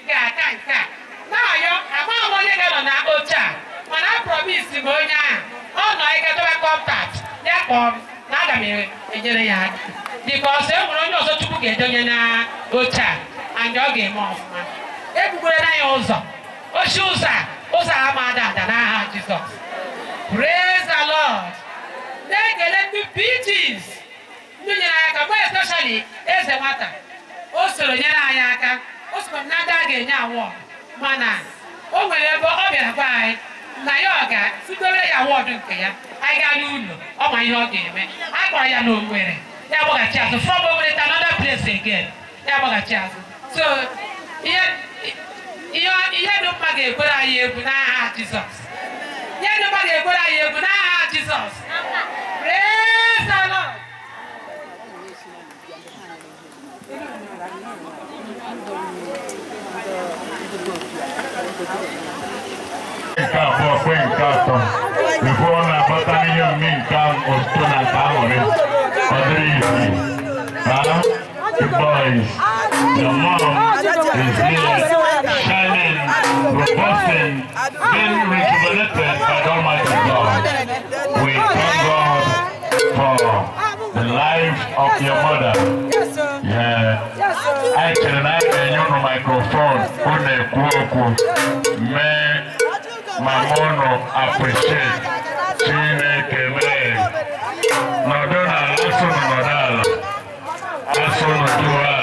ga-aka nke a. Na-ayọ amaghị m onye ga-nọ na oche a mana a promise m onye ahụ ọ nọ ike dobe kọntaktị ya kpọọ m na aga m enyere ya aka. Because e nwere onye ọzọ Chukwu ga-edonye na oche a and ọ ga-eme ọfụma. Ebugbere ya ụzọ. Ochi ụzọ a ama ada n'aha Jizọs. Praise the Lord. Na-ekele ndị PGs ndị nyere anyị aka, more especially eze nwata. O soro nyere anyị aka. O soro na ndị a ga-enye awọd mana o nwere ebe ọ bịara gwa anyị na ya ọ ga-sitewere ya awọd nke ya. Anyị gaa n'ụlọ ọ ma ihe ọ ga-eme. A kpọrọ ya n'Owerri ya gbaghachi azụ from Owerri to another place again ya gbaghachi azụ. So ihe dị mma ga-ekwere anyị egwu n'aha Jizọs. Ihe dị mma ga-ekwere anyị egwu n'aha Jizọs. Praise the Lord. Nke abụọ kwe nke atọ. before na batani him me come on to na taore. Padre easy. The boys, the mom is here, shining, robusting, being rejuvenated by Almighty God. We thank God for the life of your mother. Yeah. I can use the microphone on the kuoku. May my mono appreciate. Chineke me. Nodona lasso nodala. Lasso nodala.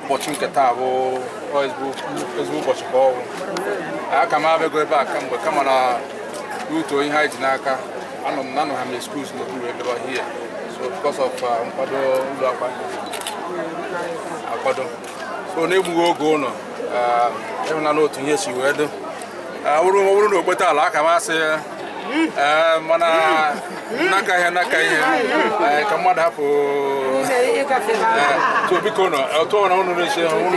Watching the table, Facebook, watch ball. I come out go back, come on, do to in height Naka. I know none of them schools not over here. So because of Ampado, so neighbor go no. Even I know to hear she were. I wouldn't know better like I say. Mana naka here. Come on up to be corner. I'll turn on the show. I'm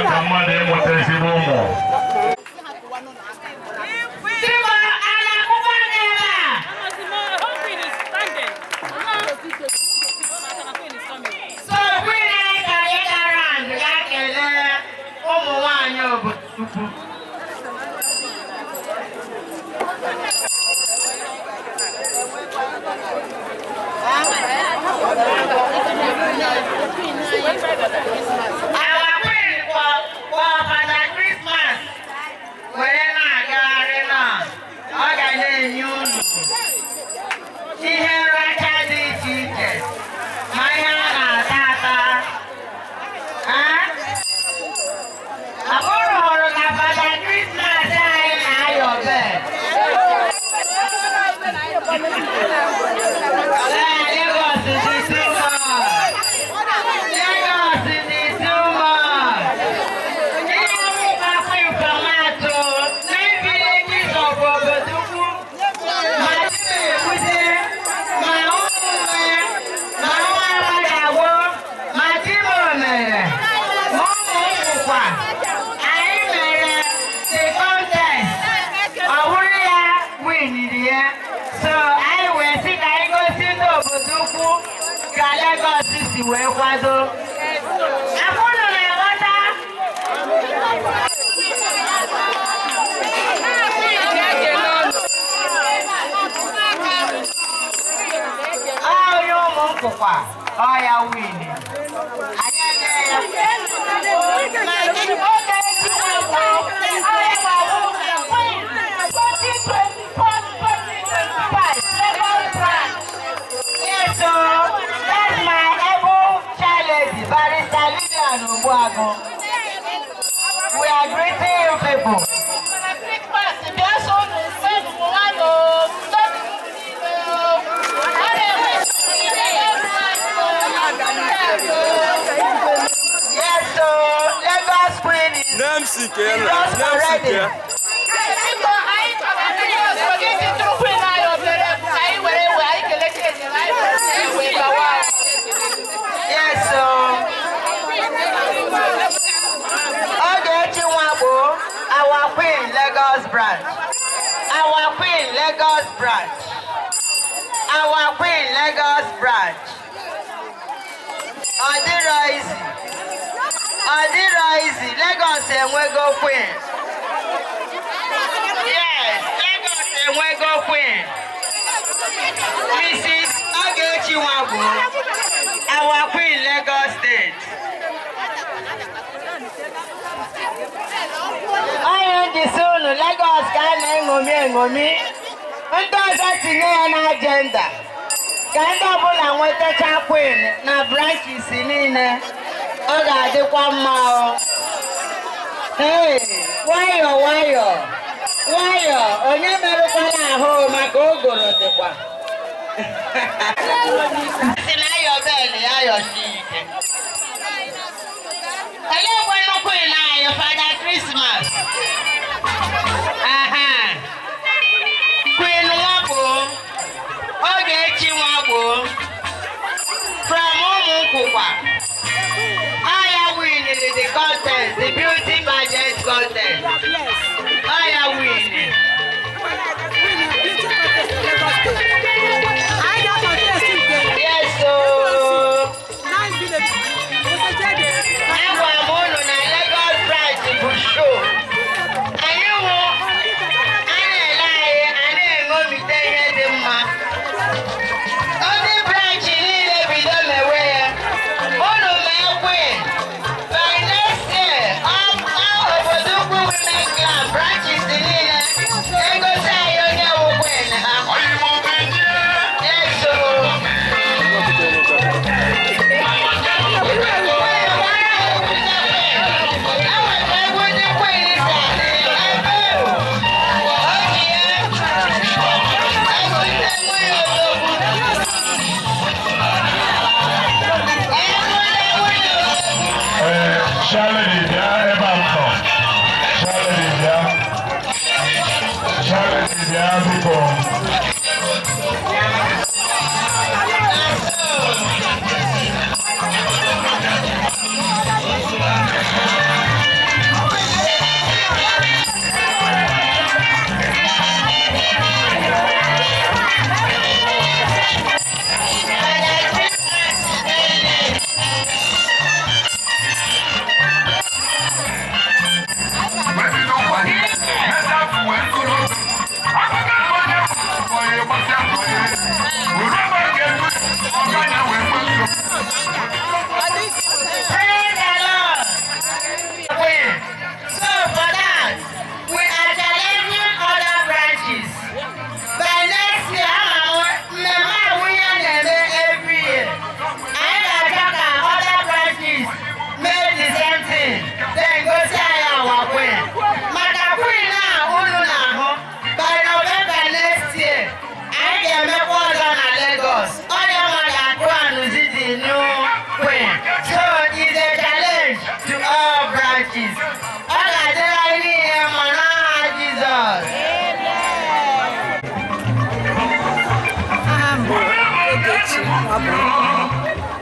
ka mmadụ ịmụta ezigbo ụmụ. We are greeting you people. Yes, so Lagos Queen is just already. Yes, so our Queen Lagos branch. Our Queen Lagos branch. Our Queen Lagos branch. Odiroisi, Lagos enwego Queen. Yes, Lagos enwego Queen. Mrs. Ogechi Nwagwu, our Queen Lagos State. Onye ndị si unu Lagos ka a na-eṅomi. Ndị ọzọ tinye ya n'agenda ka ndị ọbụla nwetacha Queen na branches niile. Ọ ga-adịkwa mma o. Nwayọọ. Onye merụkwara ahụ maka ogoro dịkwa. Si na ayọ bel ya ayọsi ike. Olee kwenu Queen anyị Father Christmas? Queen Nwagwu, Ogechi Nwagwu, from Umukwukwa. Aya winning the contest, the beauty pageant contest. Aya winning. Yes, so.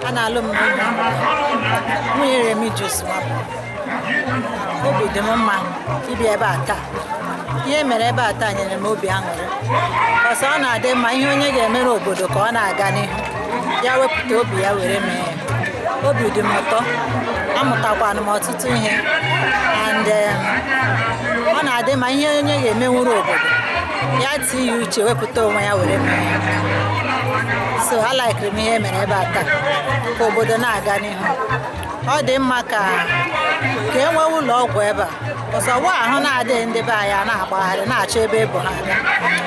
a na-alụ m nwunye Remigius obi dị m mma ịbịa ebe a taa. Ihe mere ebe a taa nyere m obi aṅụrị ọsọ ọ na-adị mma ihe onye ga-emere obodo ka ọ na-aga n'ihu ya wepụta obi ya were mee ya. Obi dị m ụtọ, amụtakwana m ọtụtụ ihe and ọ na-adị mma ihe onye ga-emenwuru obodo ya tinye uche wepụta onwe ya were mee ya. So alikiri m ihe mere ebe a taa ka obodo na-aga n'ihu. Ọ dị mma ka e nwee ụlọ ọgwụ ebe a ọsọ gwa ahụ na-adịghị ndị be anyị na-agbagharị na-achọ ebe ebu ha abịa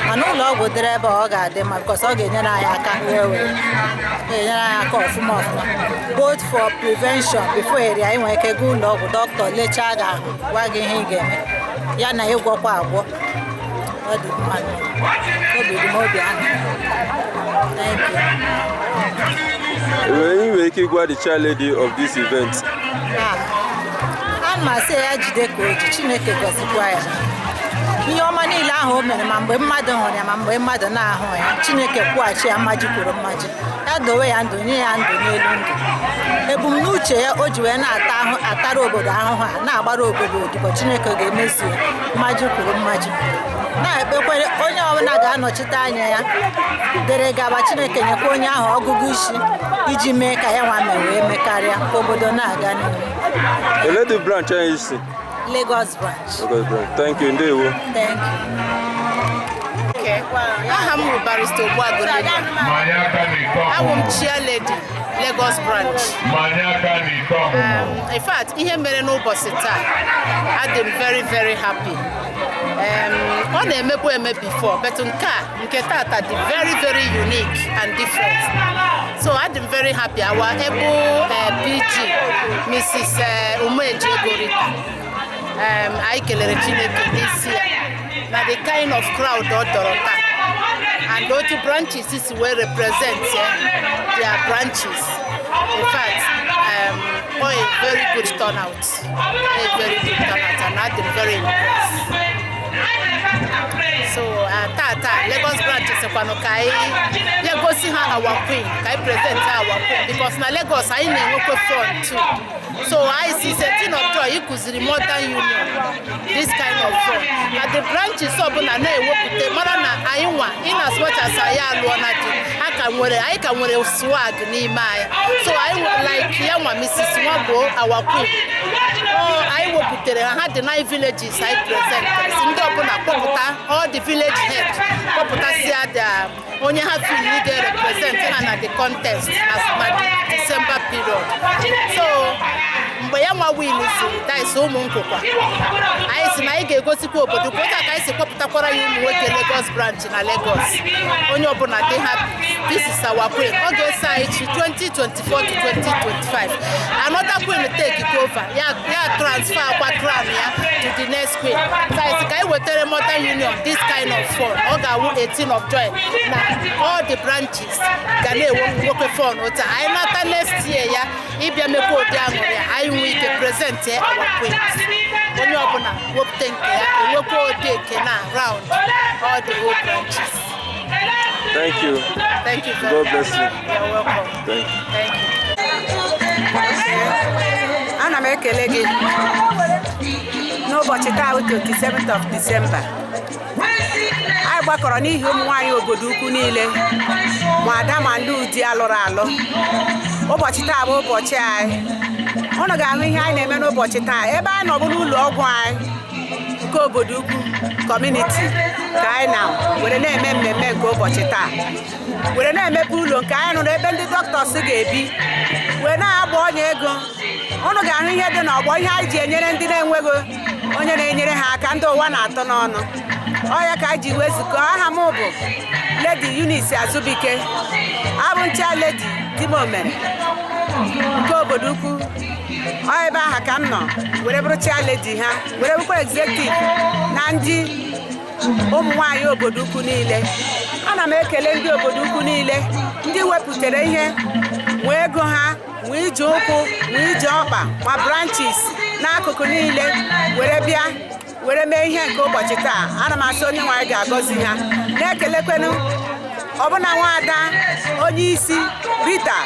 mana ụlọ ọgwụ dịrị ebe ọ ga-adị mma because ọ ga-enyere anyị aka ga-enyere anyị aka ọfụma both for prevention before eri anyị nwere ike gaa ụlọ ọgwụ dọkịta lechaa gị ahụ gwa gị ihe ị ga-eme ya na ịgwọkwa agwọ. Ọ dị mma obi dị m obi ahụ. You nwere ike ịgwa the chair lady of this event? A masị ya jide ka oji Chineke gọzikwa ya. Ihe ọma niile ahụ o mere ma mgbe mmadụ hụrụ ya ma mgbe mmadụ na-ahụ ya Chineke kwụghachi ya mmaji kwuru mmaji ya dowe ya ndụ nye ya ndụ n'elu ndụ. Ebumnuche ya o ji wee na-atara obodo ahụhụ a na-agbara obodo odibo Chineke ga-emezu ya mmaji kwuru mmaji. Na-ekpekwere onye ọbụla ga-anọchite anya ya dere gaba Chineke nyekwa onye ahụ ọgụgụ isi iji mee ka ya nwa mere wee mekarịa ka obodo na-aga n'ihu. Ele the branch anyị isi? Lagos branch. Lagos branch. Thank you. Ndewo. Thank you. Aha m bụ Barrister Ogbuagụnịnya. Awụ m chair lady Lagos branch. In fact, ihe mere n'ụbọchị taa, adị m very very happy. Ọ na-emebu eme before, but nke tata dị very very unique and different. So I'm very happy. Our able PG, Mrs. Umeje Gorita. I kelere Chineke this year. Now the kind of crowd Dorota and those two branches is where represent their branches. In fact, a very good turnout. A very good turnout, and I'm very impressed. So Lagos branch is Kwanokai. They go see her our queen. I present her our queen because na Lagos I know front too. So I see setting of joy equals the modern union. This kind of front. But the branch is open and they work with the Marana Iowa in as much as I am I can wear a swag near my. So I would like Yama Mrs. Wabo, our queen. Oh, I work with I had the 9 villages I present. All the village heads, only have to represent at the contest as my December period. So, Bayama win that is so munkwa. I see my go to go, but the I see Popatapora you work in Lagos branch in Lagos. On your bonnet, this is our queen. August side 2024 to 2025. Another queen will take it over. Yeah, transfer our crown to the next queen. So I think I will tell the modern union this kind of fun. Oga 18 of joy. Now all the branches that they work for. I not next year. If you make go down, I will present our queens. When you open up, we think we will go take around all the old branches. Thank you. Thank you. God bless you. You're welcome. Thank you. Thank you. Ana m ekele gị n'ụbọchị taa 27th of December. Anyị gbakọrọ n'ihi ụmụ nwaanyị obodo ukwu niile ma ada ma ndị ụdị alụrụ alụ. Ụbọchị taa bụ ụbọchị anyị. Unu ga-ahụ ihe anyị na-eme n'ụbọchị taa ebe anyị nọ bụ n'ụlọ ọgwụ anyị nke obodo ukwu community ka anyị na were na-eme mmemme nke ụbọchị taa. Were na-emepe ụlọ nke anyị nụrụ ebe ndị dọkịta ga-ebi wee na-agba onye ego. Unu ga-ahụ ihe dị n'ọgbọ ihe anyị ji enyere ndị na-enweghị onye na-enyere ha aka ndị ụwa na-atọ n'ọnụ. Ọ ya ka anyị ji wezụkọ. Aha m bụ Lady Eunice Azubike. Abụ ncha Lady Dimomere nke obodo ukwu. Ọ ebe aha ka m nọ were bụrụ chair lady ha were bụkwa executive na ndị ụmụ nwaanyị obodo ukwu niile. Ana m ekele ndị obodo ukwu niile ndị wepụtara ihe nwee ego ha nwee ije ụkwụ nwee ije ọkpa ma branches n'akụkụ niile were bịa were mee ihe nke ụbọchị taa. Ana m asị onye nwaanyị ga-agọzi ha. Na-ekelekwenụ ọbụna nwada onye isi Rita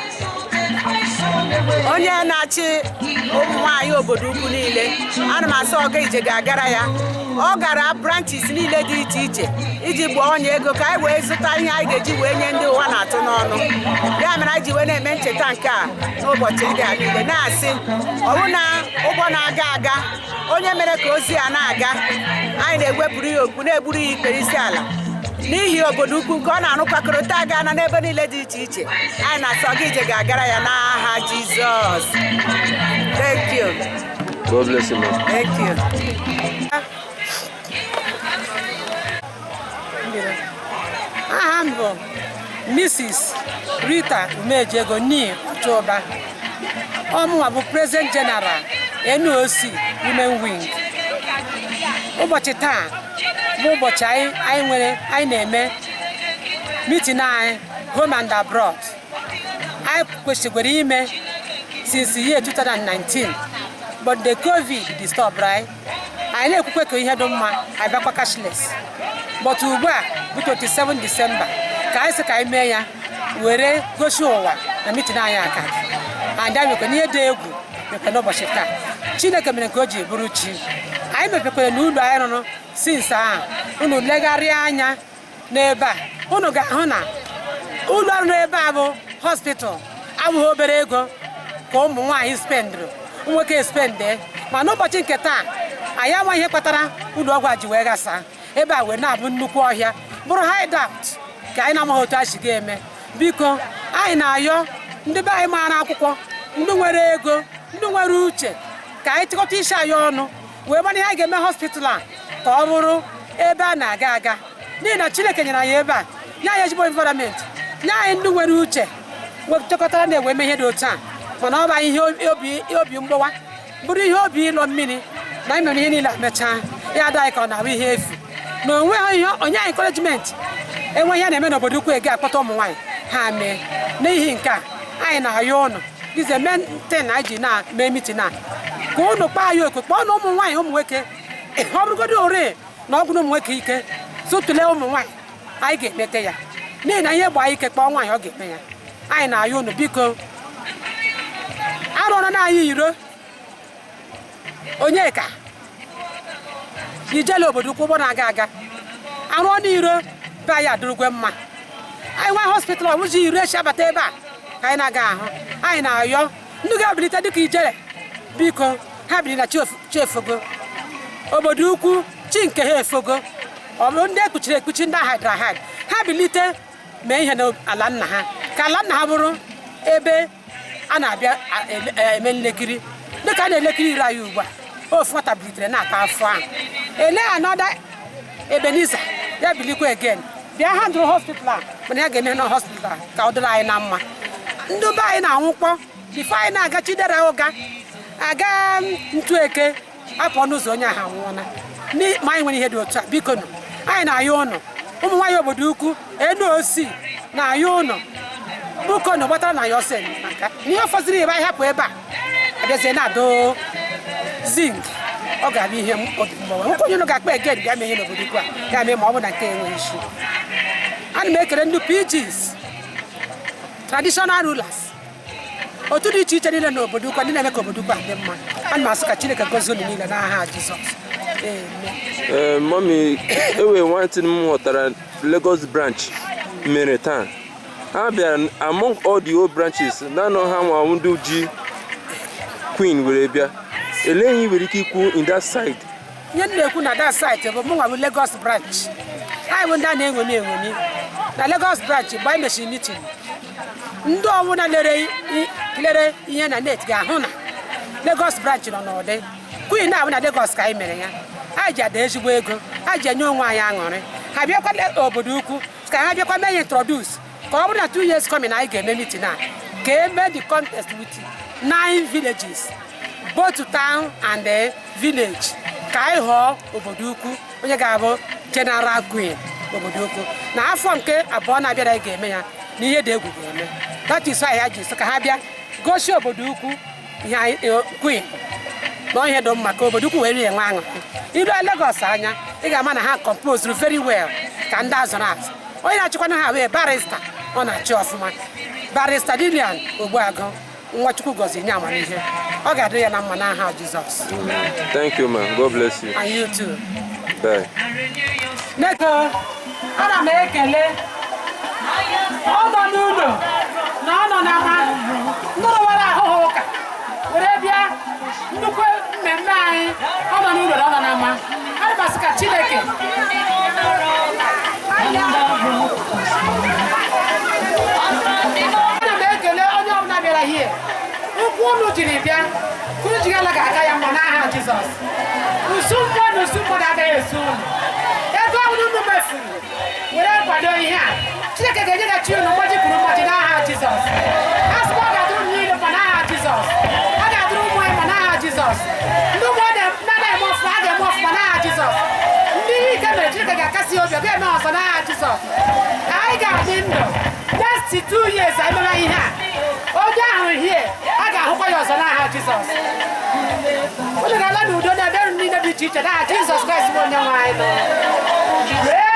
onye na-achị ụmụ nwaanyị obodo ukwu niile ana m asị ọga ije ga-agara ya ọ gara branches niile dị iche iche iji gbaa onye ego ka anyị wee zụta ihe anyị ga-eji wee nye ndị ụwa na-atụ n'ọnụ ya mere anyị ji wee na-eme ncheta nke a n'ụbọchị ndị a niile na-asị ọbụna ụgbọ na-aga aga onye mere ka ozi a na-aga anyị na-egwepụrụ ya okpu na-egburu ya ikpere isi ala n'ihi obodo ukwu nke ọ na-arụkwakọrịta aga na n'ebe niile dị iche iche anyị na-asọ gị ije ga-agara ya n'aha Jizọs. Thank you. God bless you, man. Thank you. Aha m bụ Mrs. Rita Umejego Ni Ochoba. Ọmụnwa bụ President General NOC Women Wing. Ụbọchị taa bụ ụbọchị anyị na-eme meeting anyị home and abroad. Anyị kwesịkwara ime since year 2019 but the COVID disturbed right. Anyị na-ekwukwe ka ihe dị mma anyị bịakwa cashless but ugbu a bụ 27 December ka anyị sị ka anyị mee ya were gosi ụwa na meeting anyị aka and anyị mekwa n'ihe dị egwu mekwa n'ụbọchị taa Chineke mere nke o ji bụrụ chi. Anyị mepekwara n'ụlọ anyị rụrụ since ahụ unu legharịa anya n'ebe a unu ga-ahụ na ụlọ ọrụ ebe a bụ hospital abụghị obere ego ka ụmụ nwaanyị spendịrị nwoke spende ma n'ụbọchị nke taa anyị ama ihe kpatara ụlọ ọgwụ a ji wee gasa ebe a wee na-abụ nnukwu ọhịa bụrụ hideout ka anyị na-amaghị otu a si ga-eme. Biko anyị na-ayọ ndị be anyị maara akwụkwọ ndị nwere ego ndị nwere uche ka anyị tịkọta isi anyị ọnụ wee mara ihe anyị ga-eme hospital a ka ọ bụrụ ebe a na-aga aga n'ihi na Chineke nyere anyị ebe a nye anyị ezigbo environment nye anyị ndị nwere uche wepụtakọtara na-ewe eme ihe dị otu a mana ọ bụ anyị ihe obi mgbawa bụrụ ihe obi ịlọ mmiri na imere ihe niile emechaa ya ada anyị ka ọ na-abụ ihe efu na onwe ihe onye anyị encouragement enwe ihe na-eme n'obodo ukwu ege akpọta ụmụ nwaanyị ha mee n'ihi nke a anyị na-ayọ ụnụ dize menten anyị ji na-mee mitin a ka ụnụ kpaa ya okwe kpọọ na ụmụ nwaanyị ụmụ nwoke ọ bụrụgodị ore na ọgwụ ụmụ nwoke ike sụtụle ụmụ nwaanyị anyị ga-emete ya n'ihi na ihe gbaa ike kpọọ nwaanyị ọ ga-eme ya. Anyị na-ayọ ụnụ biko arụọna na anyị iro onye ka ijele obodo ukwu ụgbọ na-aga aga arụọ n'iro be anyị adịrụkwe mma. Anyị nwa hospital ọ bụzi iro echi abata ebe a ka anyị na-aga ahụ. Anyị na-ayọ ndị ga-abilite dịka ijele biko ha biri na chi efogo obodo ukwu chi nke ha efogo ọ bụrụ ndị ekpuchiri ekpuchi ndị hydrahyd ha bilite mee ihe n'ala nna ha ka ala nna ha bụrụ ebe a na-abịa eme nlekiri dịka a na-elekiri ire anyị ugbu a ofu nwata bilitere na-ata afọ ahụ ele anọda Ebenezer ya bilikwa again bịa ha ndụrụ hospital a mana ya ga-eme na hospital ka ọ dịrị anyị na mma. Ndị be anyị na-anwụkpọ ife anyị na-aga Chidera ụga aga ntu eke apụ ọnụ ụzọ onye ahụ anwụọna ma anyị nwere ihe dị otu a biko nụ anyị na-ayọ ụnụ ụmụ nwaanyị obodo ukwu NOC na-ayọ ụnụ biko nụ gbatara na ya ọsọ maka n'ihe fọziri ebe anyị hapụ ebe a abịazie na-adọ zinc ọ ga-abịa ihe mgbanwe nwoke onye ụnụ ga-akpa egen bịa mee ihe n'obodo ukwu a ga mee ma ọ bụ na nke enweghị isi. Ana m ekele ndị PGs traditional rulers otu dị iche iche niile n'obodo ukwu ndị na-eme ka obodo ukwu a dị mma. Ana m asị ka Chineke gozie unu niile n'aha Jizọs. Mami ewe nwantị m ghọtara Lagos branch mere taa ha bịara among all the old branches na-anọ ha nwa ndị ji Queen were bịa ele ihe nwere ike ikwu in that side. Ihe na-ekwu na that side bụ mụ nwa bụ Lagos branch anyị bụ ndị a na-enwemi na Lagos branch mgbe anyị mechiri meeting ndị ọbụla lere ihe na net ga-ahụ na Lagos branch nọ n'ụdị Queen na-abụ na Lagos ka anyị mere ya. Anyị ji ada ezigbo ego anyị ji enye onwe anyị aṅụrị ha bịakwa obodo ukwu ka ha bịakwa mee ya introduce ka ọ bụrụ na 2 years coming anyị ga-eme meeting a ka eme the contest with 9 villages both town and the village ka anyị họọ obodo ukwu onye ga-abụ General Queen obodo ukwu na afọ nke abụọ na-abịara anyị ga-eme ya na ihe dị egwu ga-eme. That is why ha ji so ka ha bịa gosi obodo ukwu ihe Queen na ihe dị mma ka obodo ukwu were enwe aṅụrị. Iru Lagos anya ị ga-ama na ha compose very well ka ndị azụrụ azụ onye na-achịkwana ha wee barista ọ na-achị ọfụma barista Lilian Ogbuagụ Nwachukwu gọzie nye amamihe ọ ga-adị ya na mma n'aha Jizọs. Thank you, man. God bless you. And you too. Bye. Neko, ana m ekele ọ nọ n'ụlọ na ọ nọ n'ama ndụrụ nwere ahụhụ ụka were bịa nnukwu mmemme anyị ọ nọ n'ụlọ na ọ nọ n'ama adịbasị ka Chineke ana m ekele onye ọbụla bịara hie ụkwụ unu jiri bịa unu jiri ala ga-aga ya mma n'aha Jizọs. Usu mmadụ agaghị esu unu ego ọbụla unu mefuru were kwado ihe a Chineke ga-enyeghachi unu mgbaji kwuru mgbaji n'aha Jizọs. Asị ọ ga-adụrụ unu niile ma n'aha Jizọs. Ọ ga-adụrụ ụmụ anyị ma n'aha Jizọs. Ndị ụmụ na-anaghị eme ọfụma a ga-eme ọfụma n'aha Jizọs. Ndị ihe ike mere Chineke ga-akasi obi ọ ga-eme ọzọ n'aha Jizọs. Anyị ga-adị ndụ next 2 years anyị mere ihe a onye ahụ hie a ga-ahụkwa ya ọzọ n'aha Jizọs. Unu ga-ala n'udo na ebe niile dị iche iche n'aha Jizọs Kraịst bụ onye nwe anyị.